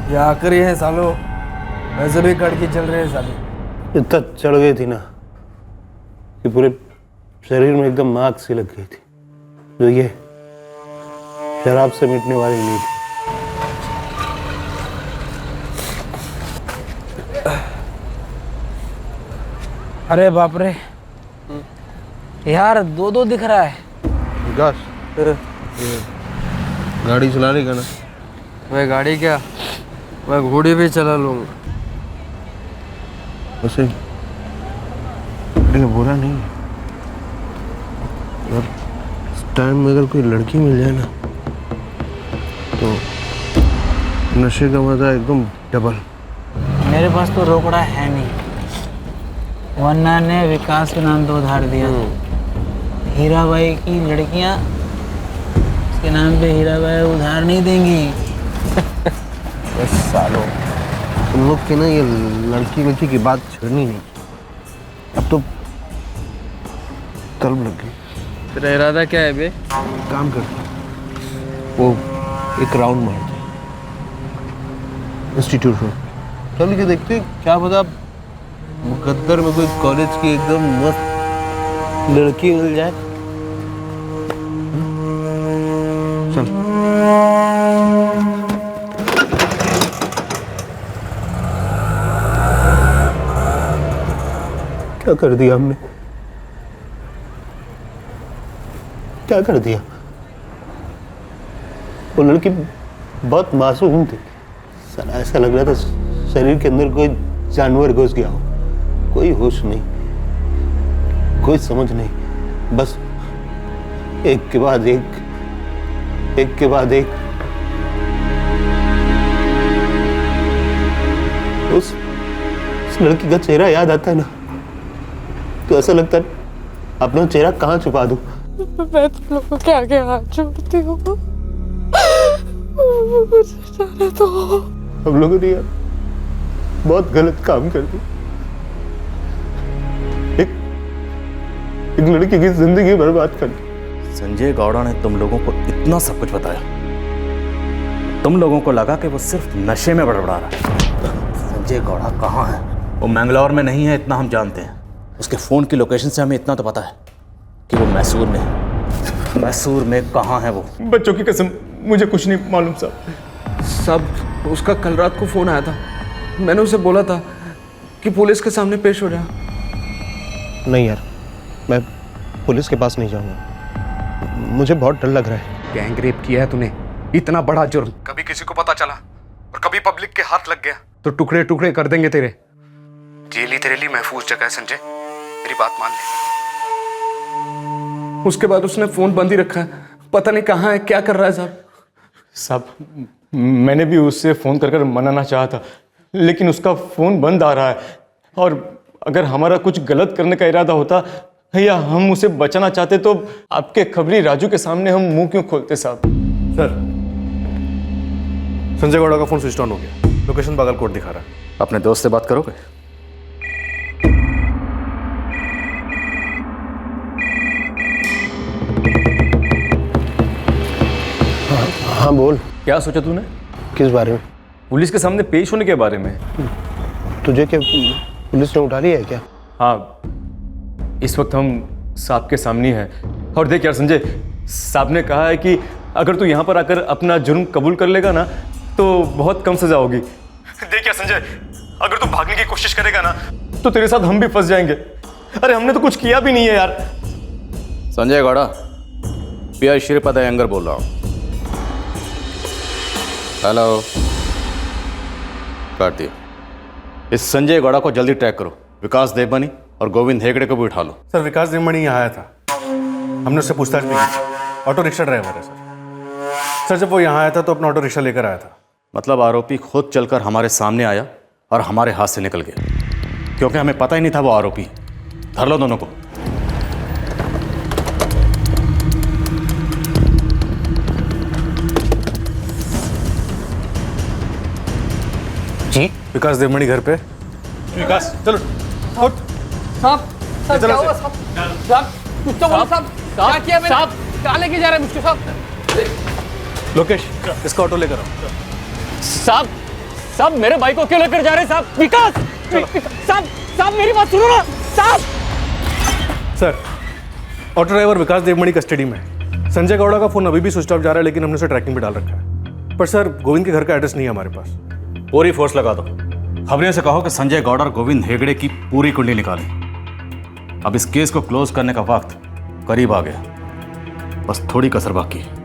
ये आखिरी है सालो, वैसे भी कड़की चल रहे हैं सालो। इतना चढ़ गई थी ना कि पूरे शरीर में एकदम आग सी लग गई थी। जो ये शराब से मिटने वाली नहीं थी। अरे बाप रे यार, दो दो दिख रहा है। विकास गाड़ी चला रही ना? मैं गाड़ी क्या, मैं घोड़ी भी चला लूंगा। वैसे बुरा नहीं है, और इस टाइम में अगर कोई लड़की मिल जाए ना तो नशे का मजा एकदम डबल। मेरे पास तो रोकड़ा है नहीं, वरना ने विकास के नाम पे उधार दिया। हीराबाई की लड़कियां उसके नाम पे हीराबाई उधार नहीं देंगी। बस सालों तुम लोग की ना ये लड़की की बात छेड़नी नहीं, अब तो तलब लग गई। तेरा इरादा क्या है बे? काम कर, वो एक राउंड मार दे इंस्टीट्यूट में, चल के देखते हैं, क्या पता मुकद्दर में कोई कॉलेज की एकदम मस्त लड़की मिल जाए। चल क्या कर दिया हमने, क्या कर दिया? वो लड़की बहुत मासूम थी, साला ऐसा लग रहा था शरीर के अंदर कोई जानवर घुस गया हो। कोई होश नहीं, कोई समझ नहीं, बस एक के बाद एक, एक के बाद एक। उस लड़की का चेहरा याद आता है ना तो ऐसा लगता है अपना चेहरा कहाँ छुपा दूं। मैं तुम लोगों के आगे हाथ जोड़ती हूँ, मुझे जाने दो। हम लोगों ने यार बहुत गलत काम कर दिया, एक लड़की की जिंदगी बर्बाद कर दी। संजय गौड़ा ने तुम लोगों को इतना सब कुछ बताया, तुम लोगों को लगा कि वो सिर्फ नशे में बड़बड़ा रहा है। संजय गौड़ा कहाँ है? वो मैंगलोर में नहीं है, इतना हम जानते हैं। उसके फ़ोन की लोकेशन से हमें इतना तो पता है कि वो मैसूर में है। मैसूर में कहाँ है वो? बच्चों की कसम मुझे कुछ नहीं मालूम साहब। साहब उसका कल रात को फ़ोन आया था, मैंने उसे बोला था कि पुलिस के सामने पेश हो जा। नहीं यार, मैं पुलिस के पास नहीं जाऊंगा, मुझे बहुत डर लग रहा है। गैंग रेप किया है तूने, इतना बड़ा जुर्म, कभी किसी को पता चला और कभी पब्लिक के हाथ लग गया तो टुकड़े टुकड़े कर देंगे तेरे। जेल ही तेरे लिए महफूज जगह है संजय, मेरी बात मान ले। उसके बाद उसने फोन बंद ही रखा है, पता नहीं कहाँ है, क्या कर रहा है साहब। साहब मैंने भी उससे फ़ोन कर मनाना चाहा था, लेकिन उसका फ़ोन बंद आ रहा है, और अगर हमारा कुछ गलत करने का इरादा होता या हम उसे बचाना चाहते तो आपके खबरी राजू के सामने हम मुंह क्यों खोलते साहब? सर संजय गौड़ा का फोन स्विच ऑन हो गया, लोकेशन बागलकोट दिखा रहा है। अपने दोस्त से बात करोगे? हाँ बोल। क्या सोचा तूने? किस बारे में? पुलिस के सामने पेश होने के बारे में। तुझे क्या पुलिस ने उठा लिया है क्या? हाँ, इस वक्त हम साहब के सामने हैं। और देख यार संजय, साहब ने कहा है कि अगर तू यहाँ पर आकर अपना जुर्म कबूल कर लेगा ना तो बहुत कम सजा होगी। देख यार संजय, अगर तू भागने की कोशिश करेगा ना तो तेरे साथ हम भी फंस जाएंगे। अरे हमने तो कुछ किया भी नहीं है यार। संजय गौड़ा, पीआई श्रीपद अयंगर बोल रहा हूँ। हेलो। काट दिया। इस संजय गौड़ा को जल्दी ट्रैक करो, विकास देवमणि और गोविंद हेगड़े को भी उठा लो। सर विकास देवमणि यहाँ आया था, हमने उससे पूछताछ भी की। ऑटो रिक्शा ड्राइवर है सर। जब वो यहाँ आया था तो अपना ऑटो रिक्शा लेकर आया था। मतलब आरोपी खुद चलकर हमारे सामने आया और हमारे हाथ से निकल गया, क्योंकि हमें पता ही नहीं था वो आरोपी। धर लो दोनों को। जी विकास देवमणि घर पे। विकास चलो साहब साहब क्या हुआ साहब? साहब कुछ तो बोलो साहब, क्या किया मैंने? साहब कहाँ लेके जा रहे हैं मुझको साहब? लोकेश इसका ऑटो लेकर आओ। साहब साहब मेरे भाई को क्यों लेकर जा रहे हैं साहब? विकास साहब साहब मेरी बात सुनो ना साहब। सर ऑटो ड्राइवर विकास देवमणि कस्टडी में है। संजय गौड़ा का फोन अभी भी स्विच ऑफ जा रहा है, लेकिन हमने उसे ट्रैकिंग पे डाल रखा है। पर सर, गोविंद के घर का एड्रेस नहीं है हमारे पास। पूरी फोर्स लगा दो। खबरियों से कहो कि संजय गौड़ और गोविंद हेगड़े की पूरी कुंडली निकालें। अब इस केस को क्लोज करने का वक्त करीब आ गया, बस थोड़ी कसर बाकी है।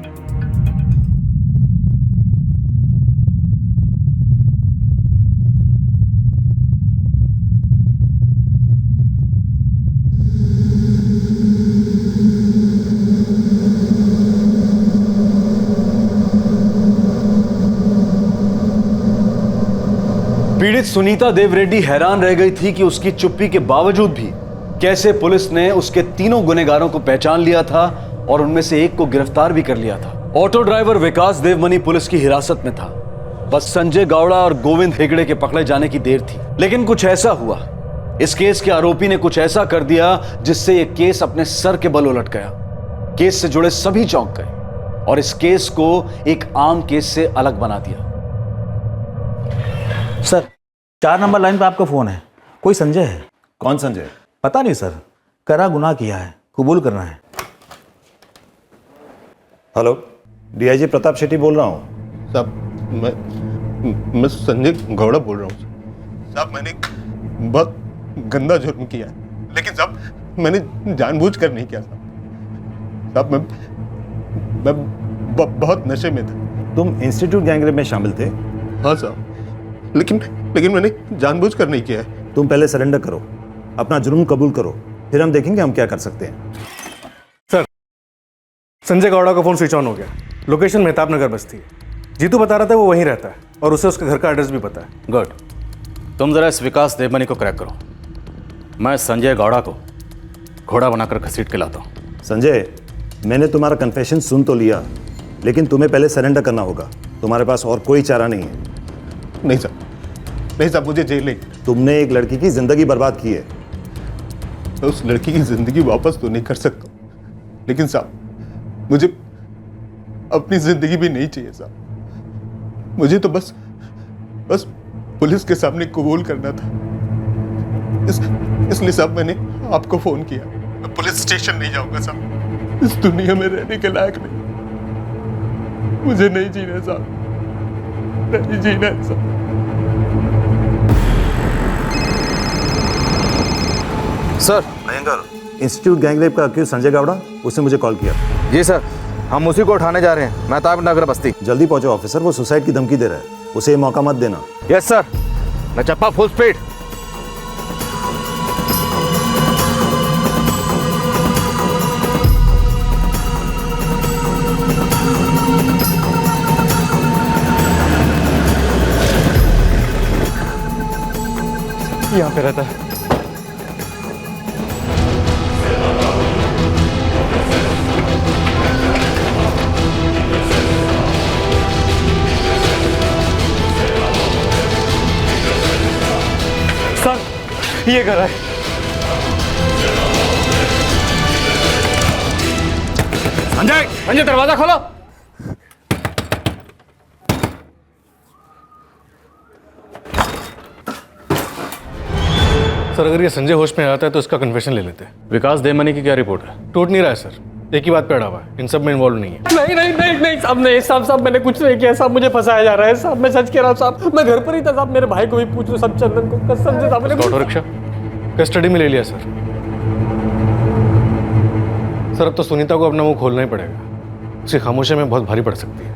पीड़ित सुनीता देव रेड्डी हैरान रह गई थी कि उसकी चुप्पी के बावजूद भी कैसे पुलिस ने उसके तीनों गुनहगारों को पहचान लिया था और उनमें से एक को गिरफ्तार भी कर लिया था। ऑटो ड्राइवर विकास देवमनी पुलिस की हिरासत में था। बस संजय गौड़ा और गोविंद हेगड़े के पकड़े जाने की देर थी। लेकिन कुछ ऐसा हुआ, इस केस के आरोपी ने कुछ ऐसा कर दिया जिससे यह केस अपने सर के बल उलट गया। केस से जुड़े सभी चौंक गए और इस केस को एक आम केस से अलग बना दिया। सर, 4 नंबर लाइन पे आपका फोन है। कोई संजय है? कौन संजय? पता नहीं सर, करा गुनाह किया है, कबूल करना है। हेलो, डीआईजी प्रताप शेट्टी बोल रहा हूँ। साहब, मैं संजय गौड़ा बोल रहा हूँ। साहब, मैंने बहुत गंदा जुर्म किया है, लेकिन साहब मैंने जानबूझकर नहीं किया। साहब, मैं बहुत नशे में था। तुम इंस्टीट्यूट गैंगरेप में शामिल थे? हाँ साहब, लेकिन मैंने जानबूझकर नहीं किया है। तुम पहले सरेंडर करो, अपना जुर्म कबूल करो, फिर हम देखेंगे हम क्या कर सकते हैं। सर, संजय गौड़ा का फोन स्विच ऑन हो गया। लोकेशन मेहताब नगर बस्ती है। जीतू बता रहा था वो वहीं रहता है और उसे उसके घर का एड्रेस भी पता है। गुड। तुम जरा इस विकास देवमनी को क्रैक करो। मैं संजय गौड़ा को घोड़ा बनाकर घसीट के लाता हूँ। संजय, मैंने तुम्हारा कन्फेशन सुन तो लिया, लेकिन तुम्हें पहले सरेंडर करना होगा। तुम्हारे पास और कोई चारा नहीं है। नहीं साहब, मुझे जेल नहीं। तुमने एक लड़की की जिंदगी बर्बाद की है। मैं उस लड़की की जिंदगी वापस तो नहीं कर सकता, लेकिन साहब मुझे अपनी जिंदगी भी नहीं चाहिए साहब। मुझे तो बस पुलिस के सामने कबूल करना था। इसलिए साहब मैंने आपको फोन किया। मैं पुलिस स्टेशन नहीं जाऊंगा साहब। इस दुनिया में रहने के लायक नहीं। मुझे नहीं जीना साहब, नहीं जीना है साहब। सर, भयंकर इंस्टीट्यूट गैंगरेप का अक्यूज संजय गौड़ा, उसने मुझे कॉल किया। जी सर, हम उसी को उठाने जा रहे हैं, मेहताब नगर बस्ती। जल्दी पहुंचो ऑफिसर, वो सुसाइड की धमकी दे रहा है। उसे ये मौका मत देना। Yes sir. मैं चप्पा फुल स्पीड। यहाँ पे रहता है। सर, ये कर रहा है। संजय, दरवाजा खोलो। सर, अगर ये संजय होश में आता है तो इसका कन्फेशन ले लेते हैं। विकास देवमनी की क्या रिपोर्ट है? टूट नहीं रहा है सर, एक ही बात पे अड़ा हुआ है। इन सब में इन्वॉल्व नहीं है। नहीं साहब, नहीं साहब, मैंने कुछ नहीं किया साहब। मुझे फंसाया जा रहा है साहब। मैं सच कह रहा हूँ साहब, मैं घर पर ही था साहब। मेरे भाई को भी पूछ लो सब, चंदन को, कसम से साहब। ऑटो रिक्शा कस्टडी में ले लिया सर। सर, अब तो सुनीता को अपना मुंह खोलना ही पड़ेगा। उसकी खामोशी में बहुत भारी पड़ सकती है।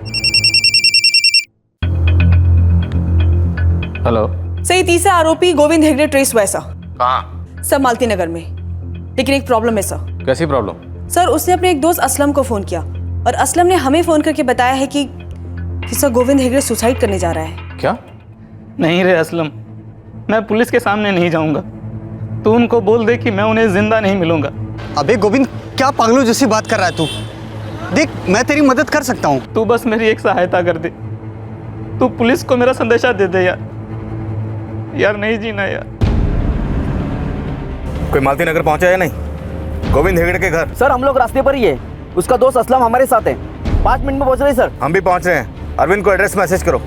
हेलो सही, तीसरा आरोपी गोविंद हेगड़े ट्रेस हुआ है सर। कहाँ? सर, मालती नगर में। लेकिन एक प्रॉब्लम है सर। कैसी प्रॉब्लम? सर, उसने अपने एक दोस्त असलम को फोन किया और असलम ने हमें फोन करके बताया है कि सर गोविंद हेगड़े सुसाइड करने जा रहा है। क्या? नहीं रे असलम, मैं पुलिस के सामने नहीं जाऊंगा। तू उनको बोल दे कि मैं उन्हें जिंदा नहीं मिलूंगा। अबे गोविंद, क्या पागलों जैसी बात कर रहा है तू? देख, मैं तेरी मदद कर सकता हूँ। तू बस मेरी एक सहायता कर दे। तू पुलिस को मेरा संदेशा दे दे यार, नहीं जीना यार। कोई मालती नगर पहुंचा है नहीं? गोविंद हेगड़े के घर। सर, हम लोग रास्ते पर ही है। उसका दोस्त असलम हमारे साथ है। 5 मिनट में पहुंच रहे सर। हम भी पहुंच रहे हैं। अरविंद को एड्रेस मैसेज करो।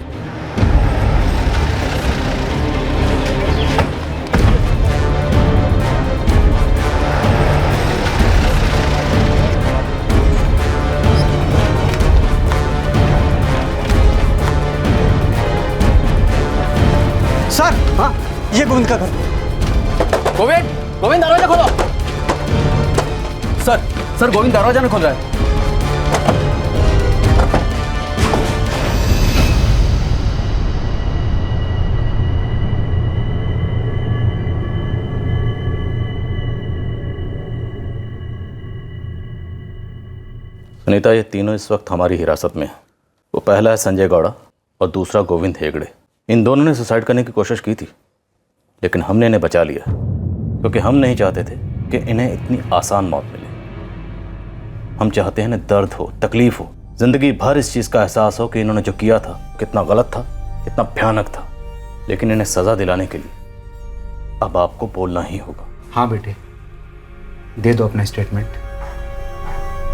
हाँ, ये गोविंद का घर। गोविंद, गोविंद दरवाजा खोलो। सर गोविंद दरवाजा नहीं खोल रहा है। सुनीता, ये तीनों इस वक्त हमारी हिरासत में है। वो पहला है संजय गौड़ा और दूसरा गोविंद हेगड़े। इन दोनों ने सुसाइड करने की कोशिश की थी, लेकिन हमने इन्हें बचा लिया क्योंकि हम नहीं चाहते थे कि इन्हें इतनी आसान मौत मिले। हम चाहते हैं इन्हें दर्द हो, तकलीफ हो, जिंदगी भर इस चीज़ का एहसास हो कि इन्होंने जो किया था कितना गलत था, कितना भयानक था। लेकिन इन्हें सज़ा दिलाने के लिए अब आपको बोलना ही होगा। हाँ बेटे, दे दो अपना स्टेटमेंट।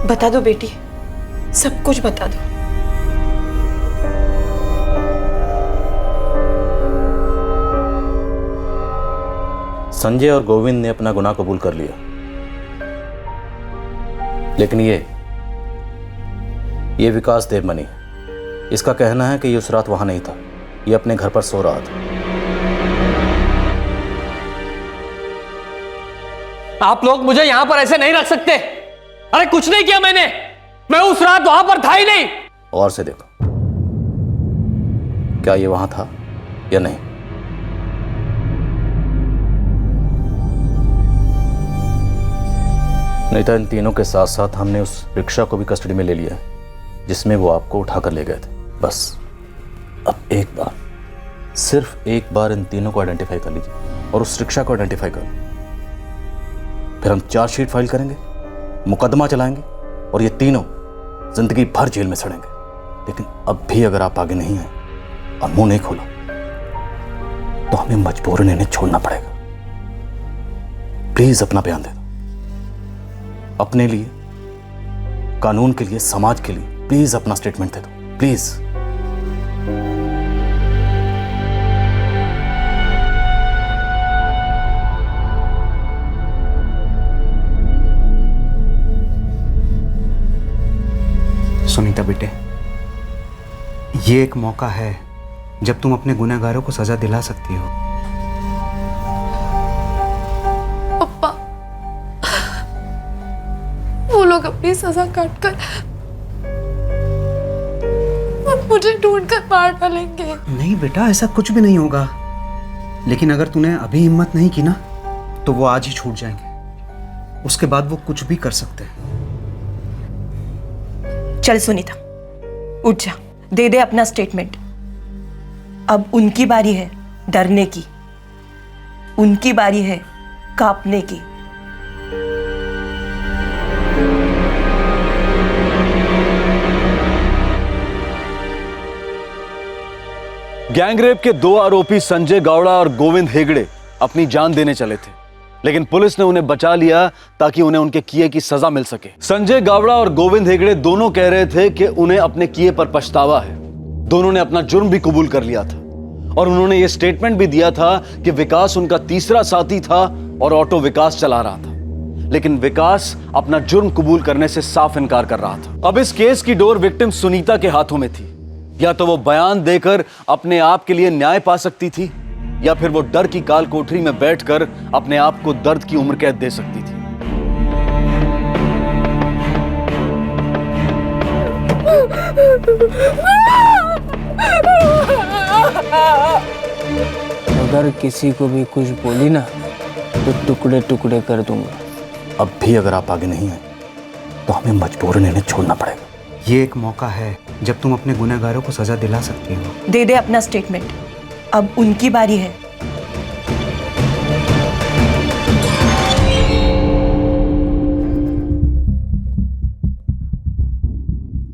बता दो बेटी, सब कुछ बता दो। संजय और गोविंद ने अपना गुनाह कबूल कर लिया, लेकिन ये विकास देवमनी, इसका कहना है कि ये उस रात वहां नहीं था, ये अपने घर पर सो रहा था। आप लोग मुझे यहां पर ऐसे नहीं रख सकते। अरे कुछ नहीं किया मैंने, मैं उस रात वहां पर था ही नहीं। और से देखो, क्या ये वहां था या नहीं? नहीं था। इन तीनों के साथ साथ हमने उस रिक्शा को भी कस्टडी में ले लिया है जिसमें वो आपको उठाकर ले गए थे। बस अब एक बार, सिर्फ एक बार इन तीनों को आइडेंटिफाई कर लीजिए और उस रिक्शा को आइडेंटिफाई कर लो। फिर हम चार्जशीट फाइल करेंगे, मुकदमा चलाएंगे और ये तीनों जिंदगी भर जेल में सड़ेंगे। लेकिन अब भी अगर आप आगे नहीं आए और मुंह नहीं खोला तो हमें मजबूरन इन्हें छोड़ना पड़ेगा। प्लीज अपना बयान दे दो, अपने लिए, कानून के लिए, समाज के लिए। प्लीज अपना स्टेटमेंट दे दो, प्लीज। सुनीता बेटे, ये एक मौका है जब तुम अपने गुनहगारों को सजा दिला सकती हो। पप्पा, वो लोग अपनी सजा काटकर मुझे ढूंढकर मार डालेंगे। नहीं बेटा, ऐसा कुछ भी नहीं होगा। लेकिन अगर तूने अभी हिम्मत नहीं की ना तो वो आज ही छूट जाएंगे। उसके बाद वो कुछ भी कर सकते हैं। चल सुनीता, उठ जा, दे दे अपना स्टेटमेंट। अब उनकी बारी है डरने की, उनकी बारी है कांपने की। गैंगरेप के दो आरोपी संजय गौड़ा और गोविंद हेगड़े अपनी जान देने चले थे, लेकिन पुलिस ने उन्हें बचा लिया ताकि उन्हें उनके किए की सजा मिल सके। संजय गौड़ा और गोविंद हेगड़े दोनों कह रहे थे कि उन्हें अपने किए पर पछतावा है। दोनों ने अपना जुर्म भी कबूल कर लिया था और उन्होंने यह स्टेटमेंट भी दिया था कि विकास उनका तीसरा साथी था और ऑटो विकास चला रहा था। लेकिन विकास अपना जुर्म कबूल करने से साफ इनकार कर रहा था। अब इस केस की डोर विक्टिम सुनीता के हाथों में थी। या तो वो बयान देकर अपने आप के लिए न्याय पा सकती थी, या फिर वो डर की काल कोठरी में बैठकर अपने आप को दर्द की उम्र कैद दे सकती थी। अगर किसी को भी कुछ बोली ना तो टुकड़े टुकड़े कर दूंगा। अब भी अगर आप आगे नहीं आए तो हमें मजबूरन इन्हें छोड़ना पड़ेगा। ये एक मौका है जब तुम अपने गुनहगारों को सजा दिला सकती हो। दे दे अपना स्टेटमेंट, अब उनकी बारी है।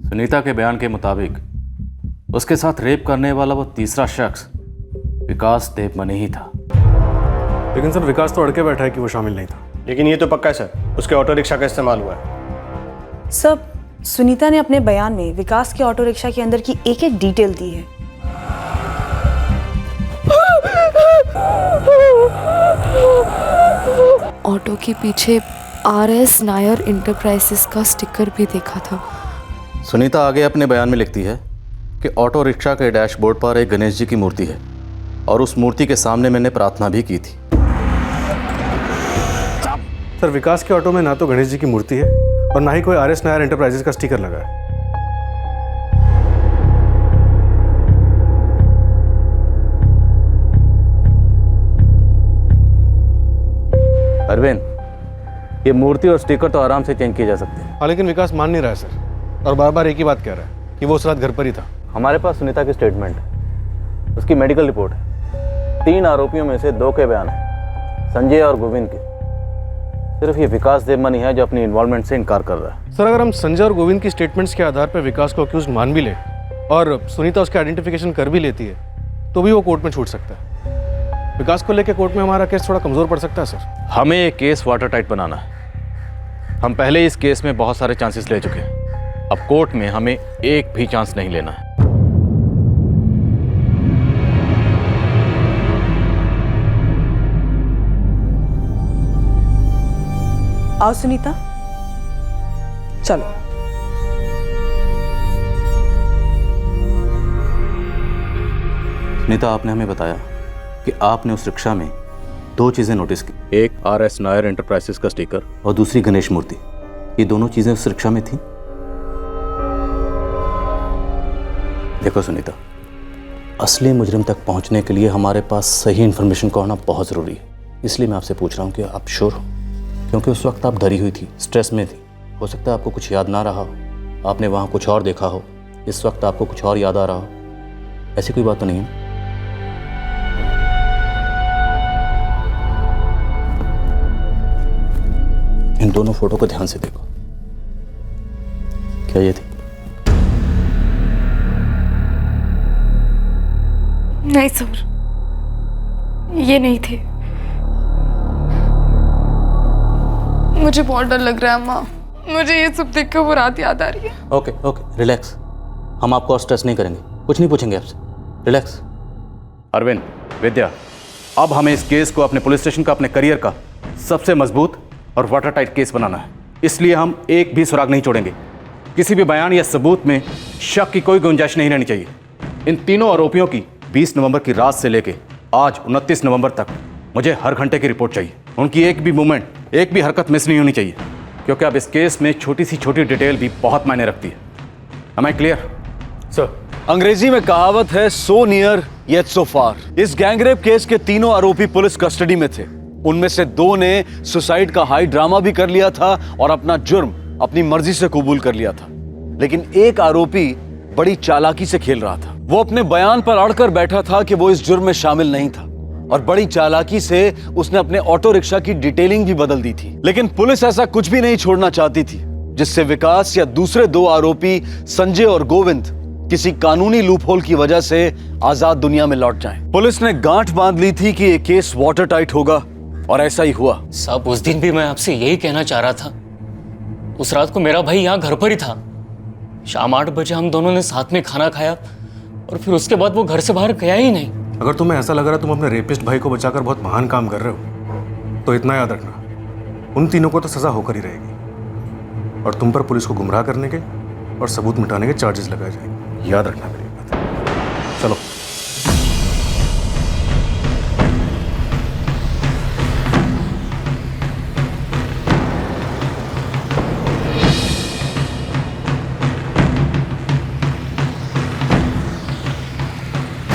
सुनीता के बयान के मुताबिक उसके साथ रेप करने वाला वो तीसरा शख्स विकास देवमनी ही था। लेकिन सर, विकास तो अड़के बैठा है कि वो शामिल नहीं था। लेकिन ये तो पक्का है सर, उसके ऑटो रिक्शा का इस्तेमाल हुआ है। सब सुनीता ने अपने बयान में विकास के ऑटो रिक्शा के अंदर की एक एक डिटेल दी है। ऑटो के पीछे RS नायर इंटरप्राइजेस का स्टिकर भी देखा था। सुनीता आगे अपने बयान में लिखती है कि ऑटो रिक्शा के डैशबोर्ड पर एक गणेश जी की मूर्ति है और उस मूर्ति के सामने मैंने प्रार्थना भी की थी। सर, विकास के ऑटो में ना तो गणेश जी की मूर्ति है और ना ही कोई RS नायर एंटरप्राइजेज का स्टिकर लगा है। अरविंद, ये मूर्ति और स्टिकर तो आराम से चेंज किए जा सकते हैं। हाँ, लेकिन विकास मान नहीं रहा है सर, और बार बार एक ही बात कह रहा है कि वो उस रात घर पर ही था। हमारे पास सुनीता की स्टेटमेंट है, उसकी मेडिकल रिपोर्ट है, 3 आरोपियों में से 2 के बयान है, संजय और गोविंद के। सिर्फ ये विकास देवमनी है जो अपनी इन्वॉल्वमेंट से इनकार कर रहा है। सर, अगर हम संजय और गोविंद की स्टेटमेंट्स के आधार पर विकास को अक्यूज मान भी ले और सुनीता उसका आइडेंटिफिकेशन कर भी लेती है तो भी वो कोर्ट में छूट सकता है। विकास को लेकर कोर्ट में हमारा केस थोड़ा कमजोर पड़ सकता है सर। हमें ये केस वाटर टाइट बनाना है। हम पहले इस केस में बहुत सारे चांसेस ले चुके हैं, अब कोर्ट में हमें एक भी चांस नहीं लेना है। आओ सुनीता, चलो। सुनीता, आपने हमें बताया कि आपने उस रिक्शा में 2 चीजें नोटिस की, एक RS नायर एंटरप्राइजेस का स्टिकर और दूसरी गणेश मूर्ति। ये दोनों चीजें उस रिक्शा में थी। देखो सुनीता, असली मुजरिम तक पहुंचने के लिए हमारे पास सही इंफॉर्मेशन का होना बहुत जरूरी है। इसलिए मैं आपसे पूछ रहा हूं कि आप श्योर हो, क्योंकि उस वक्त आप डरी हुई थी, स्ट्रेस में थी। हो सकता है आपको कुछ याद ना रहा हो, आपने वहां कुछ और देखा हो, इस वक्त आपको कुछ और याद आ रहा हो। ऐसी कोई बात तो नहीं है? इन दोनों फोटो को ध्यान से देखो। क्या ये थी? नहीं सर, ये नहीं थे। मुझे बहुत डर लग रहा है अम्मा, मुझे ये सब देख कर वो रात याद आ रही है। Okay, relax. हम आपको और स्ट्रेस नहीं करेंगे, कुछ नहीं पूछेंगे आपसे। रिलैक्स। अरविंद, विद्या, अब हमें इस केस को अपने पुलिस स्टेशन का, अपने करियर का सबसे मजबूत और वाटर टाइट केस बनाना है। इसलिए हम एक भी सुराग नहीं छोड़ेंगे। किसी भी बयान या सबूत में शक की कोई गुंजाइश नहीं रहनी चाहिए। इन तीनों आरोपियों की 20 नवंबर की रात से लेके आज 29 नवंबर तक मुझे हर घंटे की रिपोर्ट चाहिए। उनकी एक भी मूवमेंट, एक भी हरकत मिस नहीं होनी चाहिए, क्योंकि अब इस केस में छोटी सी छोटी डिटेल भी बहुत मायने रखती है। Am I clear? सर, अंग्रेजी में कहावत है, सो नियर येट सो फार। इस गैंगरेप केस के तीनों आरोपी पुलिस कस्टडी में थे। उनमें से 2 ने सुसाइड का हाई ड्रामा भी कर लिया था और अपना जुर्म अपनी मर्जी से कबूल कर लिया था, लेकिन एक आरोपी बड़ी चालाकी से खेल रहा था। वो अपने बयान पर अड़कर बैठा था कि वो इस जुर्म में शामिल नहीं था, और बड़ी चालाकी से उसने अपने ऑटो रिक्शा की डिटेलिंग भी बदल दी थी। लेकिन पुलिस ऐसा कुछ भी नहीं छोड़ना चाहती थी जिससे विकास या दूसरे 2 आरोपी संजय और गोविंद किसी कानूनी लूपहोल की वजह से आजाद दुनिया में लौट जाएं। पुलिस ने गांठ बांध ली थी कि ये केस वाटर टाइट होगा, और ऐसा ही हुआ। साहब, उस दिन भी मैं आपसे यही कहना चाह रहा था। उस रात को मेरा भाई यहाँ घर पर ही था। शाम 8 बजे हम दोनों ने साथ में खाना खाया और फिर उसके बाद वो घर से बाहर गया ही नहीं। अगर तुम्हें ऐसा लग रहा है तुम अपने रेपिस्ट भाई को बचाकर बहुत महान काम कर रहे हो, तो इतना याद रखना, उन तीनों को तो सजा होकर ही रहेगी, और तुम पर पुलिस को गुमराह करने के और सबूत मिटाने के चार्जेस लगाए जाएंगे। याद रखना मेरी बात। चलो।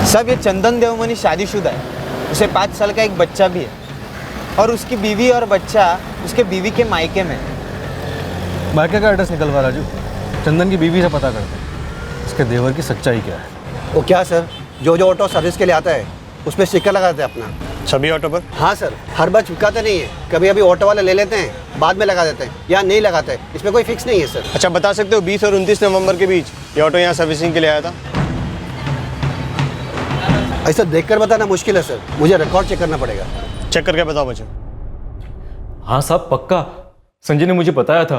सब ये चंदन देवमनी शादीशुदा है, उसे 5 साल का एक बच्चा भी है, और उसकी बीवी और बच्चा उसके बीवी के मायके में। मायके का एड्रेस निकलवा राजू, चंदन की बीवी से पता करते हैं इसके देवर की सच्चाई क्या है। वो क्या सर, जो ऑटो सर्विस के लिए आता है उस पर स्टिकर लगाते हैं अपना। सभी ऑटो पर? हाँ सर, हर बार चिपकाते नहीं है, कभी अभी ऑटो वाले ले लेते हैं, बाद में लगा देते हैं या नहीं लगाते हैं, इसमें कोई फिक्स नहीं है सर। अच्छा, बता सकते हो 20 और 29 नवंबर के बीच ये ऑटो यहाँ सर्विसिंग के लिए आया था? ऐसा देखकर बताना मुश्किल है सर, मुझे रिकॉर्ड चेक करना पड़ेगा। चेक करके बताओ मुझे। हाँ साहब, पक्का। संजय ने मुझे बताया था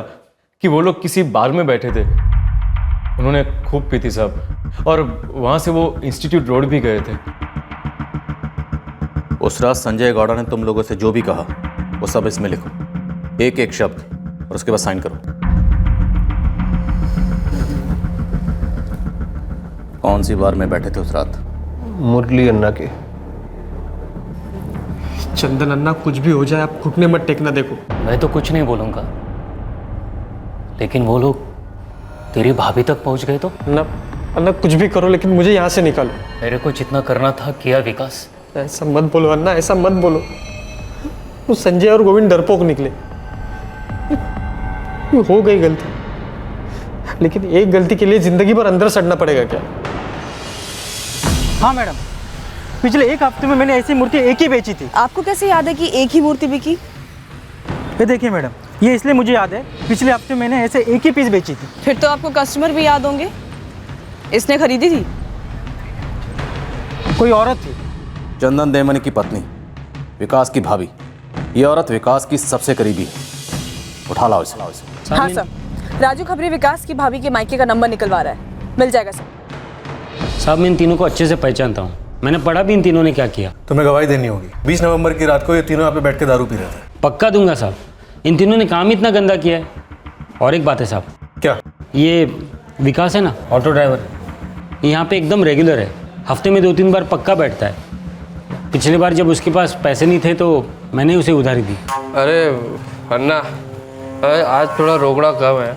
कि वो लोग किसी बार में बैठे थे, उन्होंने खूब पी थी साहब, और वहां से वो इंस्टीट्यूट रोड भी गए थे। उस रात संजय गौड़ा ने तुम लोगों से जो भी कहा वो सब इसमें लिखो, एक एक शब्द, और उसके बाद साइन करो। कौन सी बार में बैठे थे उस रात? मुरली अन्ना के। चंदन अन्ना, कुछ भी हो जाए आप घुटने मत टेकना। देखो मैं तो कुछ नहीं बोलूंगा, लेकिन वो लोग तेरी भाभी तक पहुंच गए तो? अन्ना कुछ भी करो लेकिन मुझे यहाँ से निकालो। मेरे को जितना करना था किया विकास। ऐसा मत बोलो अन्ना, ऐसा मत बोलो। वो संजय और गोविंद डरपोक निकले, हो गई गलती, लेकिन एक गलती के लिए जिंदगी भर अंदर सड़ना पड़ेगा क्या? हाँ मैडम, पिछले एक हफ्ते में मैंने ऐसी मूर्ति एक ही बेची थी। आपको कैसे याद है कि एक ही मूर्ति बिकी? ये देखिए मैडम, ये इसलिए मुझे याद है, पिछले हफ्ते मैंने ऐसे एक ही पीस बेची थी। फिर तो आपको कस्टमर भी याद होंगे। इसने खरीदी थी? कोई औरत थी। चंदन देवमणि की पत्नी, विकास की भाभी। ये औरत विकास की सबसे करीबी है। उठा लाओ इसे। हाँ सर, राजू खबरी विकास की भाभी के मायके का नंबर निकलवा रहा है, मिल जाएगा सर। साहब मैं इन तीनों को अच्छे से पहचानता हूँ, मैंने पढ़ा भी इन तीनों ने क्या किया। तुम्हें गवाही देनी होगी। 20 नवंबर की रात को ये तीनों यहाँ पे बैठ के दारू पी रहे थे। पक्का दूंगा साहब, इन तीनों ने काम इतना गंदा किया है। और एक बात है साहब। क्या? ये विकास है ना, ऑटो ड्राइवर, यहाँ पे एकदम रेगुलर है, हफ्ते में 2-3 बार पक्का बैठता है। पिछली बार जब उसके पास पैसे नहीं थे तो मैंने उसे उधारी दी। अरे अन्ना, आज थोड़ा रोकड़ा कम है,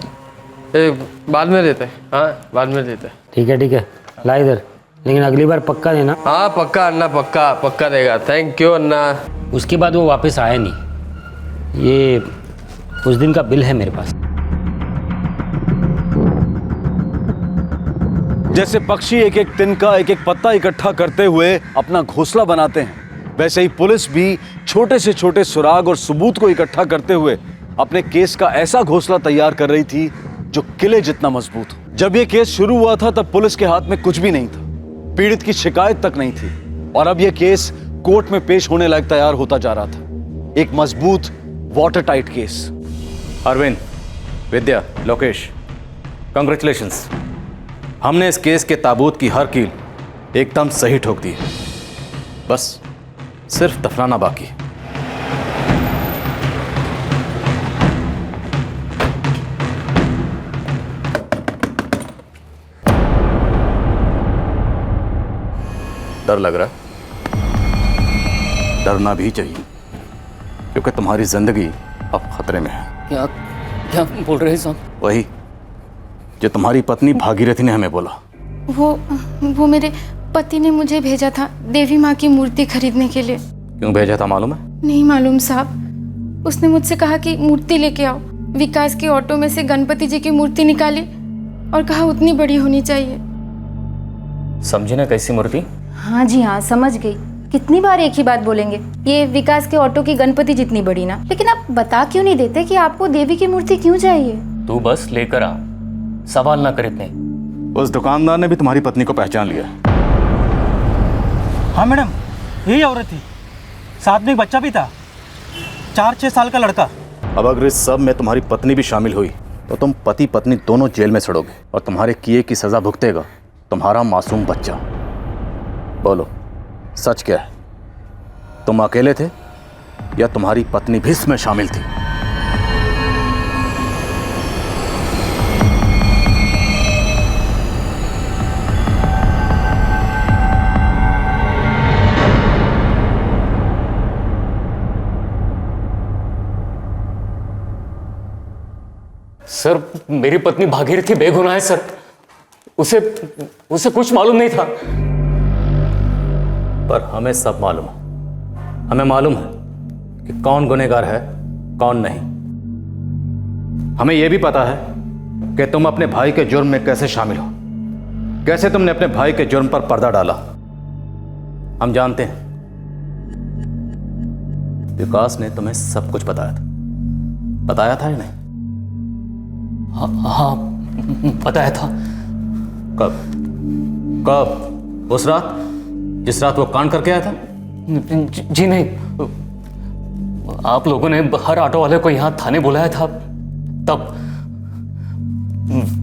बाद में देते। हाँ बाद में देते। ठीक है, ला इधर, लेकिन अगली बार पक्का देना। हाँ पक्का अन्ना, पक्का देगा। थैंक यू अन्ना। उसके बाद वो वापस आया नहीं। ये उस दिन का बिल है मेरे पास। जैसे पक्षी एक एक तिनका, एक एक पत्ता इकट्ठा करते हुए अपना घोंसला बनाते हैं, वैसे ही पुलिस भी छोटे से छोटे सुराग और सबूत को इकट्ठा करते हुए अपने केस का ऐसा घोंसला तैयार कर रही थी जो किले जितना मजबूत हो। जब यह केस शुरू हुआ था तब पुलिस के हाथ में कुछ भी नहीं था, पीड़ित की शिकायत तक नहीं थी, और अब यह केस कोर्ट में पेश होने लायक तैयार होता जा रहा था। एक मजबूत वाटर टाइट केस। अरविंद, विद्या, लोकेश, कांग्रेचुलेशंस। हमने इस केस के ताबूत की हर कील एकदम सही ठोक दी है। बस सिर्फ दफनाना बाकी है। डर लग रहा है? डरना भी चाहिए, क्योंकि तुम्हारी जिंदगी अब खतरे में है। क्या बोल रहे हैं साहब? वही जो तुम्हारी पत्नी भागीरथी ने हमें बोला। वो मेरे पति ने मुझे भेजा था देवी माँ की मूर्ति खरीदने के लिए। क्यों भेजा था मालूम है? नहीं मालूम साहब, उसने मुझसे कहा कि मूर्ति लेके आओ। विकास के ऑटो में से गणपति जी की मूर्ति निकाली और कहा उतनी बड़ी होनी चाहिए। समझी ना कैसी मूर्ति? हाँ जी हाँ, समझ गई। कितनी बार एक ही बात बोलेंगे, ये विकास के ऑटो की गणपति जितनी बड़ी ना। लेकिन आप बता क्यों नहीं देते कि आपको देवी की मूर्ति क्यों चाहिए? तू बस लेकर आ, सवाल ना कर इतने। उस दुकानदार ने भी तुम्हारी पत्नी को पहचान लिया। हाँ मैडम, यही औरत थी, साथ में एक बच्चा भी था, 4-6 साल का लड़का। अब अगर इस सब में तुम्हारी पत्नी भी शामिल हुई तो तुम पति पत्नी दोनों जेल में सड़ोगे, और तुम्हारे किए की सजा भुगतेगा तुम्हारा मासूम बच्चा। बोलो सच क्या है? तुम अकेले थे या तुम्हारी पत्नी भी इसमें शामिल थी? सर मेरी पत्नी भागीरथी बेगुनाह है सर, उसे कुछ मालूम नहीं था। पर हमें सब मालूम है। हमें मालूम है कि कौन गुनहगार है कौन नहीं। हमें यह भी पता है कि तुम अपने भाई के जुर्म में कैसे शामिल हो, कैसे तुमने अपने भाई के जुर्म पर पर्दा डाला। हम जानते हैं विकास ने तुम्हें सब कुछ बताया था या नहीं? हाँ बताया था। कब? उस रात जिस रात वो कांड करके आया था? जी नहीं, आप लोगों ने हर ऑटो वाले को यहाँ थाने बुलाया था, तब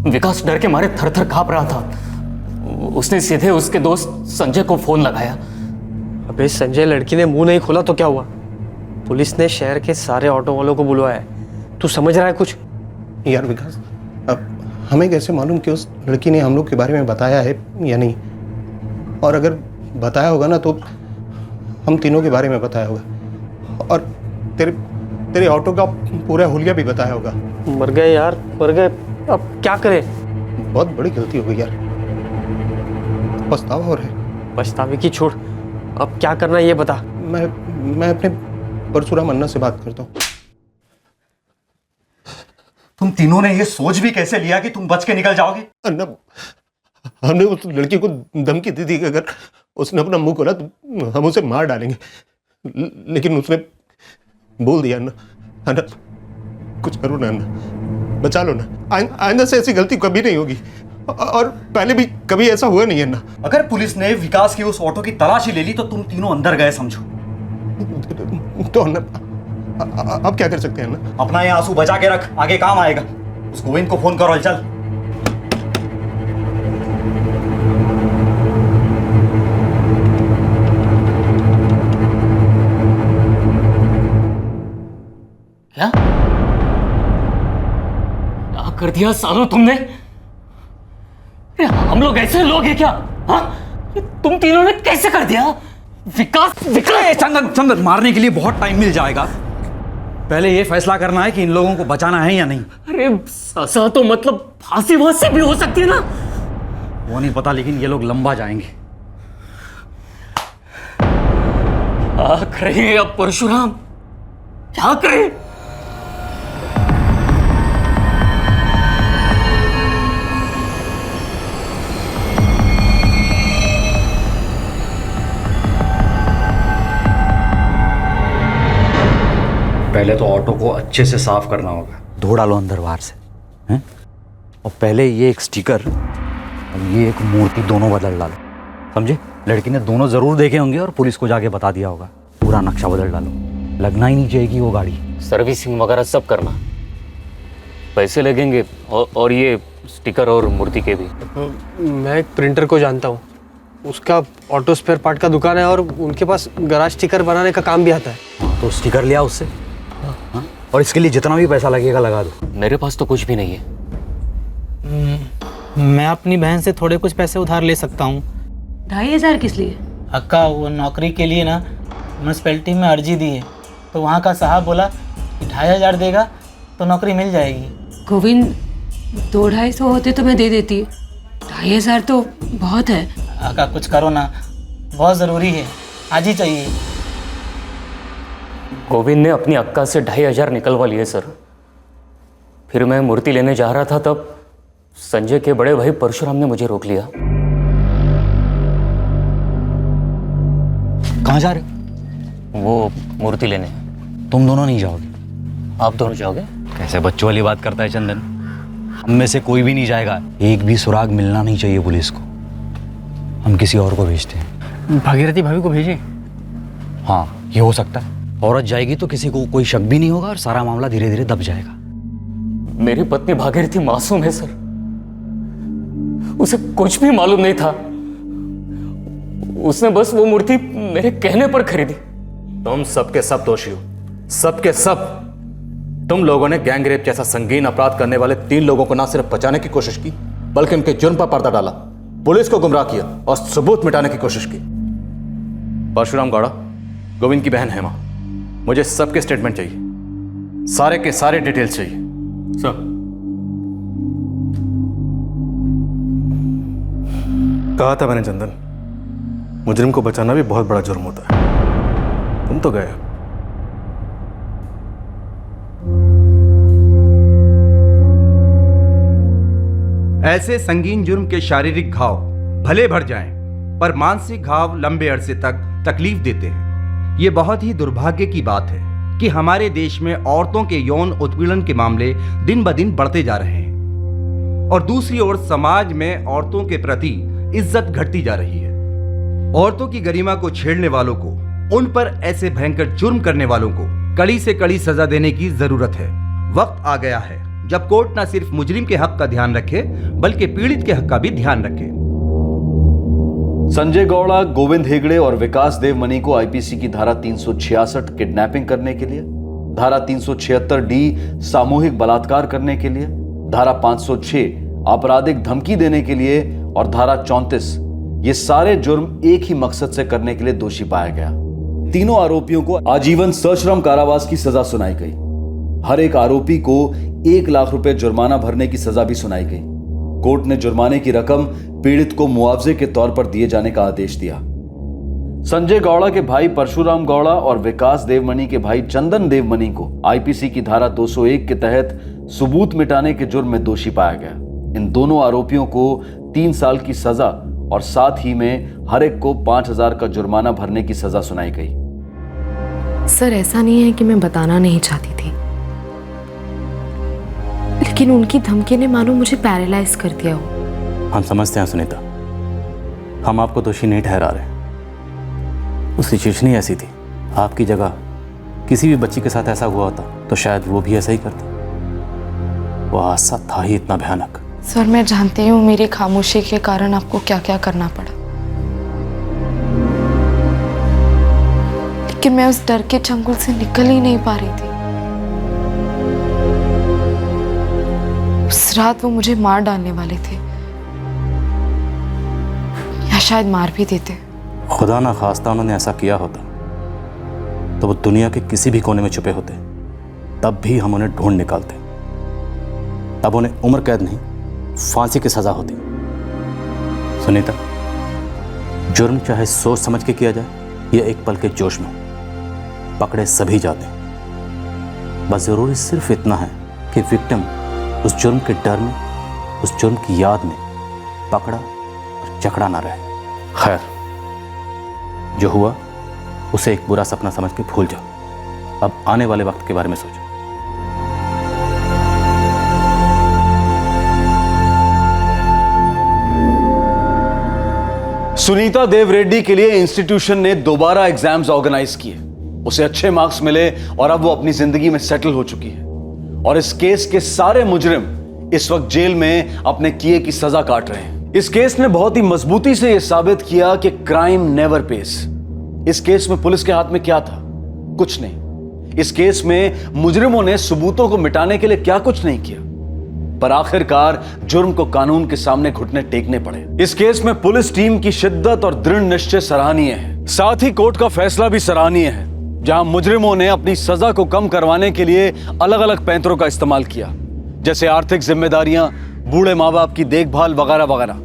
विकास डर के मारे थर थर कांप रहा था। उसने सीधे उसके दोस्त संजय को फोन लगाया। अबे संजय, लड़की ने मुंह नहीं खोला तो क्या हुआ? पुलिस ने शहर के सारे ऑटो वालों को बुलवाया है। तू समझ रहा है कुछ? यार विकास, अब हमें कैसे मालूम कि उस लड़की ने हम लोग के बारे में बताया है या नहीं? और अगर बताया होगा ना तो हम तीनों के बारे में बताया होगा। और तेरे ऑटो का पूरा हुलिया भी बताया होगा। मर गए यार, मर गए। अब क्या करें? बहुत बड़ी गलती हो गई यार, पछतावा हो रहा है। पछतावे की छोड़, अब क्या करना है ये बता। मैं अपने परशुराम अन्ना से बात करता हूँ। तुम तीनों ने ये सोच भी कैसे लिया कि तुम बच के निकल जाओगे? अन्ना, हमने उस लड़की को धमकी दी थी कि अगर उसने अपना मुंह खोला तो हम उसे मार डालेंगे, लेकिन उसने बोल दिया अन्ना, कुछ करो ना अन्ना, बचा लो ना। आइंदा से ऐसी गलती कभी नहीं होगी, और पहले भी कभी ऐसा हुआ नहीं है अन्ना। अगर पुलिस ने विकास की उस ऑटो की तलाशी ले ली तो तुम तीनों अंदर गए समझो। तो अन्ना अब क्या कर सकते हैं अन्ना? अपना ये आंसू बचा के रख, आगे काम आएगा। उस गोविंद को फोन करो, चल। क्या कर दिया सालों तुमने? हम लोग ऐसे लोग हैं क्या? हाँ, तुम तीनों ने कैसे कर दिया? विकास चंदन, मारने के लिए बहुत टाइम मिल जाएगा। पहले ये फैसला करना है कि इन लोगों को बचाना है या नहीं। अरे सजा तो मतलब फांसी वांसी भी हो सकती है ना? वो नहीं पता, लेकिन ये लोग लंबा जाएंगे। क्या करें अब परशुराम, क्या करें? पहले तो ऑटो को अच्छे से साफ करना होगा। धो डालो अंदर बाहर से, हैं? और पहले ये एक स्टिकर और ये एक मूर्ति दोनों बदल डालो, समझे? लड़की ने दोनों जरूर देखे होंगे और पुलिस को जाके बता दिया होगा। पूरा नक्शा बदल डालो, लगना ही नहीं चाहिए वो गाड़ी। सर्विसिंग वगैरह सब करना, पैसे लगेंगे, और ये स्टिकर और मूर्ति के भी। मैं एक प्रिंटर को जानता हूँ, उसका ऑटो स्पेयर पार्ट का दुकान है और उनके पास गराज स्टिकर बनाने का काम भी आता है। तो स्टिकर लिया उससे, हाँ? और इसके लिए जितना भी पैसा लगेगा लगा दो। मेरे पास तो कुछ भी नहीं है। मैं अपनी बहन से थोड़े कुछ पैसे उधार ले सकता हूँ। 2,500 किस लिए? अक्का, वो नौकरी के लिए ना म्यूनसिपैलिटी में अर्जी दी है, तो वहाँ का साहब बोला कि 2,500 देगा तो नौकरी मिल जाएगी। गोविंद, 200-250 होते तो मैं दे देती, 2,500 तो बहुत है। अक्का कुछ करो ना, बहुत ज़रूरी है, आज ही चाहिए। गोविंद ने अपनी अक्का से 2,500 निकलवा लिए सर। फिर मैं मूर्ति लेने जा रहा था, तब संजय के बड़े भाई परशुराम ने मुझे रोक लिया। कहाँ जा रहे हो? वो मूर्ति लेने। तुम दोनों नहीं जाओगे? आप दोनों जाओगे? कैसे बच्चों वाली बात करता है चंदन। हम में से कोई भी नहीं जाएगा, एक भी सुराग मिलना नहीं चाहिए पुलिस को। हम किसी और को भेजते हैं। भागीरथी भाभी को भेजें? हाँ, ये हो सकता है। औरत जाएगी तो किसी को कोई शक भी नहीं होगा और सारा मामला धीरे धीरे दब जाएगा। मेरी पत्नी भागीरथी मासूम है सर, उसे कुछ भी मालूम नहीं था। उसने बस वो मूर्ति मेरे कहने पर खरीदी। तुम सबके सब दोषी हो, सबके सब। तुम लोगों ने गैंग रेप जैसा संगीन अपराध करने वाले 3 लोगों को ना सिर्फ बचाने की कोशिश की, बल्कि उनके जुर्म पर पर्दा डाला, पुलिस को गुमराह किया और सबूत मिटाने की कोशिश की। परशुराम गौड़ा, गोविंद की बहन हेमा, मुझे सबके स्टेटमेंट चाहिए, सारे के सारे डिटेल्स चाहिए। सर, कहा था मैंने चंदन, मुजरिम को बचाना भी बहुत बड़ा जुर्म होता है। तुम तो गए। ऐसे संगीन जुर्म के शारीरिक घाव भले भर जाएं, पर मानसिक घाव लंबे अरसे तक तकलीफ देते हैं। ये बहुत ही दुर्भाग्य की बात है कि हमारे देश में औरतों के यौन उत्पीड़न के मामले दिन ब दिन बढ़ते जा रहे हैं, और दूसरी ओर समाज में औरतों के प्रति इज्जत घटती जा रही है। औरतों की गरिमा को छेड़ने वालों को, उन पर ऐसे भयंकर जुर्म करने वालों को कड़ी से कड़ी सजा देने की जरूरत है। वक्त आ गया है जब कोर्ट न सिर्फ मुजरिम के हक का ध्यान रखे, बल्कि पीड़ित के हक का भी ध्यान रखे। संजय गौड़ा, गोविंद हेगड़े और विकास देवमनी को आईपीसी की धारा 366 किडनैपिंग करने के लिए, धारा 376 डी सामूहिक बलात्कार करने के लिए, धारा 506 आपराधिक धमकी देने के लिए और धारा 34 ये सारे जुर्म एक ही मकसद से करने के लिए दोषी पाया गया। तीनों आरोपियों को आजीवन सश्रम कारावास की सजा सुनाई गई। हर एक आरोपी को 1 लाख रुपए जुर्माना भरने की सजा भी सुनाई गई। कोर्ट ने जुर्माने की रकम पीड़ित को मुआवजे के तौर पर दिए जाने का आदेश दिया। संजय गौड़ा के भाई परशुराम गौड़ा और विकास देवमणि के भाई चंदन देवमणि को आईपीसी की धारा 201 के तहत सबूत मिटाने के जुर्म में दोषी पाया गया। इन दोनों आरोपियों को 3 साल की सजा और साथ ही में हर एक को 5,000 का जुर्माना भरने की सजा सुनाई गई। सर, ऐसा नहीं है कि मैं बताना नहीं चाहती थी, लेकिन उनकी धमकी ने मानो मुझे पैरालाइज कर दिया हो। हम समझते हैं सुनीता, हम आपको दोषी नहीं ठहरा रहे। वो सिचुएशन ही ऐसी थी। आपकी जगह किसी भी बच्ची के साथ ऐसा हुआ होता तो शायद वो भी ऐसा ही करती। वो हादसा था ही इतना भयानक। सर, मैं जानती हूँ मेरी खामोशी के कारण आपको क्या क्या करना पड़ा, लेकिन मैं उस डर के चंगुल से निकल ही नहीं पा रही थी। उस रात वो मुझे मार डालने वाले थे, या शायद मार भी देते। खुदा ना खास्ता उन्होंने ऐसा किया होता तो वो दुनिया के किसी भी कोने में छुपे होते, तब भी हम उन्हें ढूंढ निकालते। तब उन्हें उम्र कैद नहीं, फांसी की सजा होती। सुनीता, जुर्म चाहे सोच समझ के किया जाए या एक पल के जोश में, पकड़े सभी जाते हैं। बस जरूरी सिर्फ इतना है कि विक्टिम उस जुर्म के डर में, उस जुर्म की याद में पकड़ा और जकड़ा ना रहे। खैर, जो हुआ उसे एक बुरा सपना समझ के भूल जाओ। अब आने वाले वक्त के बारे में सोचो। सुनीता देव रेड्डी के लिए इंस्टीट्यूशन ने दोबारा एग्जाम्स ऑर्गेनाइज किए। उसे अच्छे मार्क्स मिले और अब वो अपनी जिंदगी में सेटल हो चुकी है। और इस केस के सारे मुजरिम इस वक्त जेल में अपने किए की सजा काट रहे हैं। इस केस ने बहुत ही मजबूती से यह साबित किया कि क्राइम नेवर पेस। इस केस में पुलिस के हाथ में क्या था? कुछ नहीं। इस केस में मुजरिमों ने सबूतों को मिटाने के लिए क्या कुछ नहीं किया, पर आखिरकार जुर्म को कानून के सामने घुटने टेकने पड़े। इस केस में पुलिस टीम की शिद्दत और दृढ़ निश्चय सराहनीय है। साथ ही कोर्ट का फैसला भी सराहनीय है, जहां मुजरिमों ने अपनी सजा को कम करवाने के लिए अलग अलग पैंतरों का इस्तेमाल किया, जैसे आर्थिक जिम्मेदारियां, बूढ़े माँ बाप की देखभाल वगैरह वगैरह।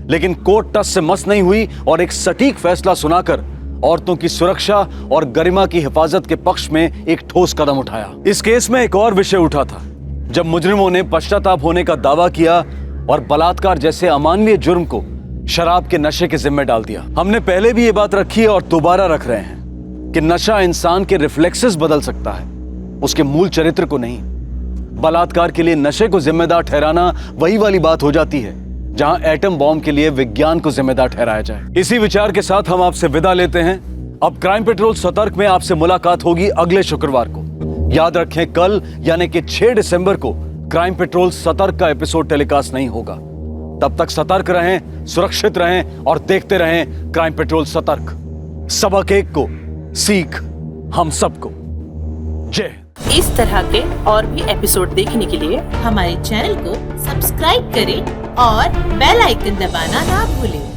लेकिन कोर्ट टस से मस नहीं हुई और एक सटीक फैसला सुनाकर औरतों की सुरक्षा और गरिमा की हिफाजत के पक्ष में एक ठोस कदम उठाया। इस केस में एक और विषय उठा था, जब मुजरिमों ने पश्चाताप होने का दावा किया और बलात्कार जैसे अमानवीय जुर्म को शराब के नशे के जिम्मे डाल दिया। हमने पहले भी ये बात रखी है और दोबारा रख रहे हैं कि नशा इंसान के रिफ्लेक्सेस बदल सकता है, उसके मूल चरित्र को नहीं। बलात्कार के लिए नशे को जिम्मेदार ठहराना वही वाली बात हो जाती है जहां एटम बॉम्ब के लिए विज्ञान को जिम्मेदार ठहराया जाए। इसी विचार के साथ हम आपसे विदा लेते हैं। अब क्राइम पेट्रोल सतर्क में आपसे मुलाकात होगी अगले शुक्रवार को। याद रखें, कल यानी कि 6 दिसंबर को क्राइम पेट्रोल सतर्क का एपिसोड टेलीकास्ट नहीं होगा। तब तक सतर्क रहें, सुरक्षित रहें और देखते रहें क्राइम पेट्रोल सतर्क। सबक एक को सीख हम सबको। जय। इस तरह के और भी एपिसोड देखने के लिए हमारे चैनल को सब्सक्राइब करें और बेल आइकन दबाना ना भूलें।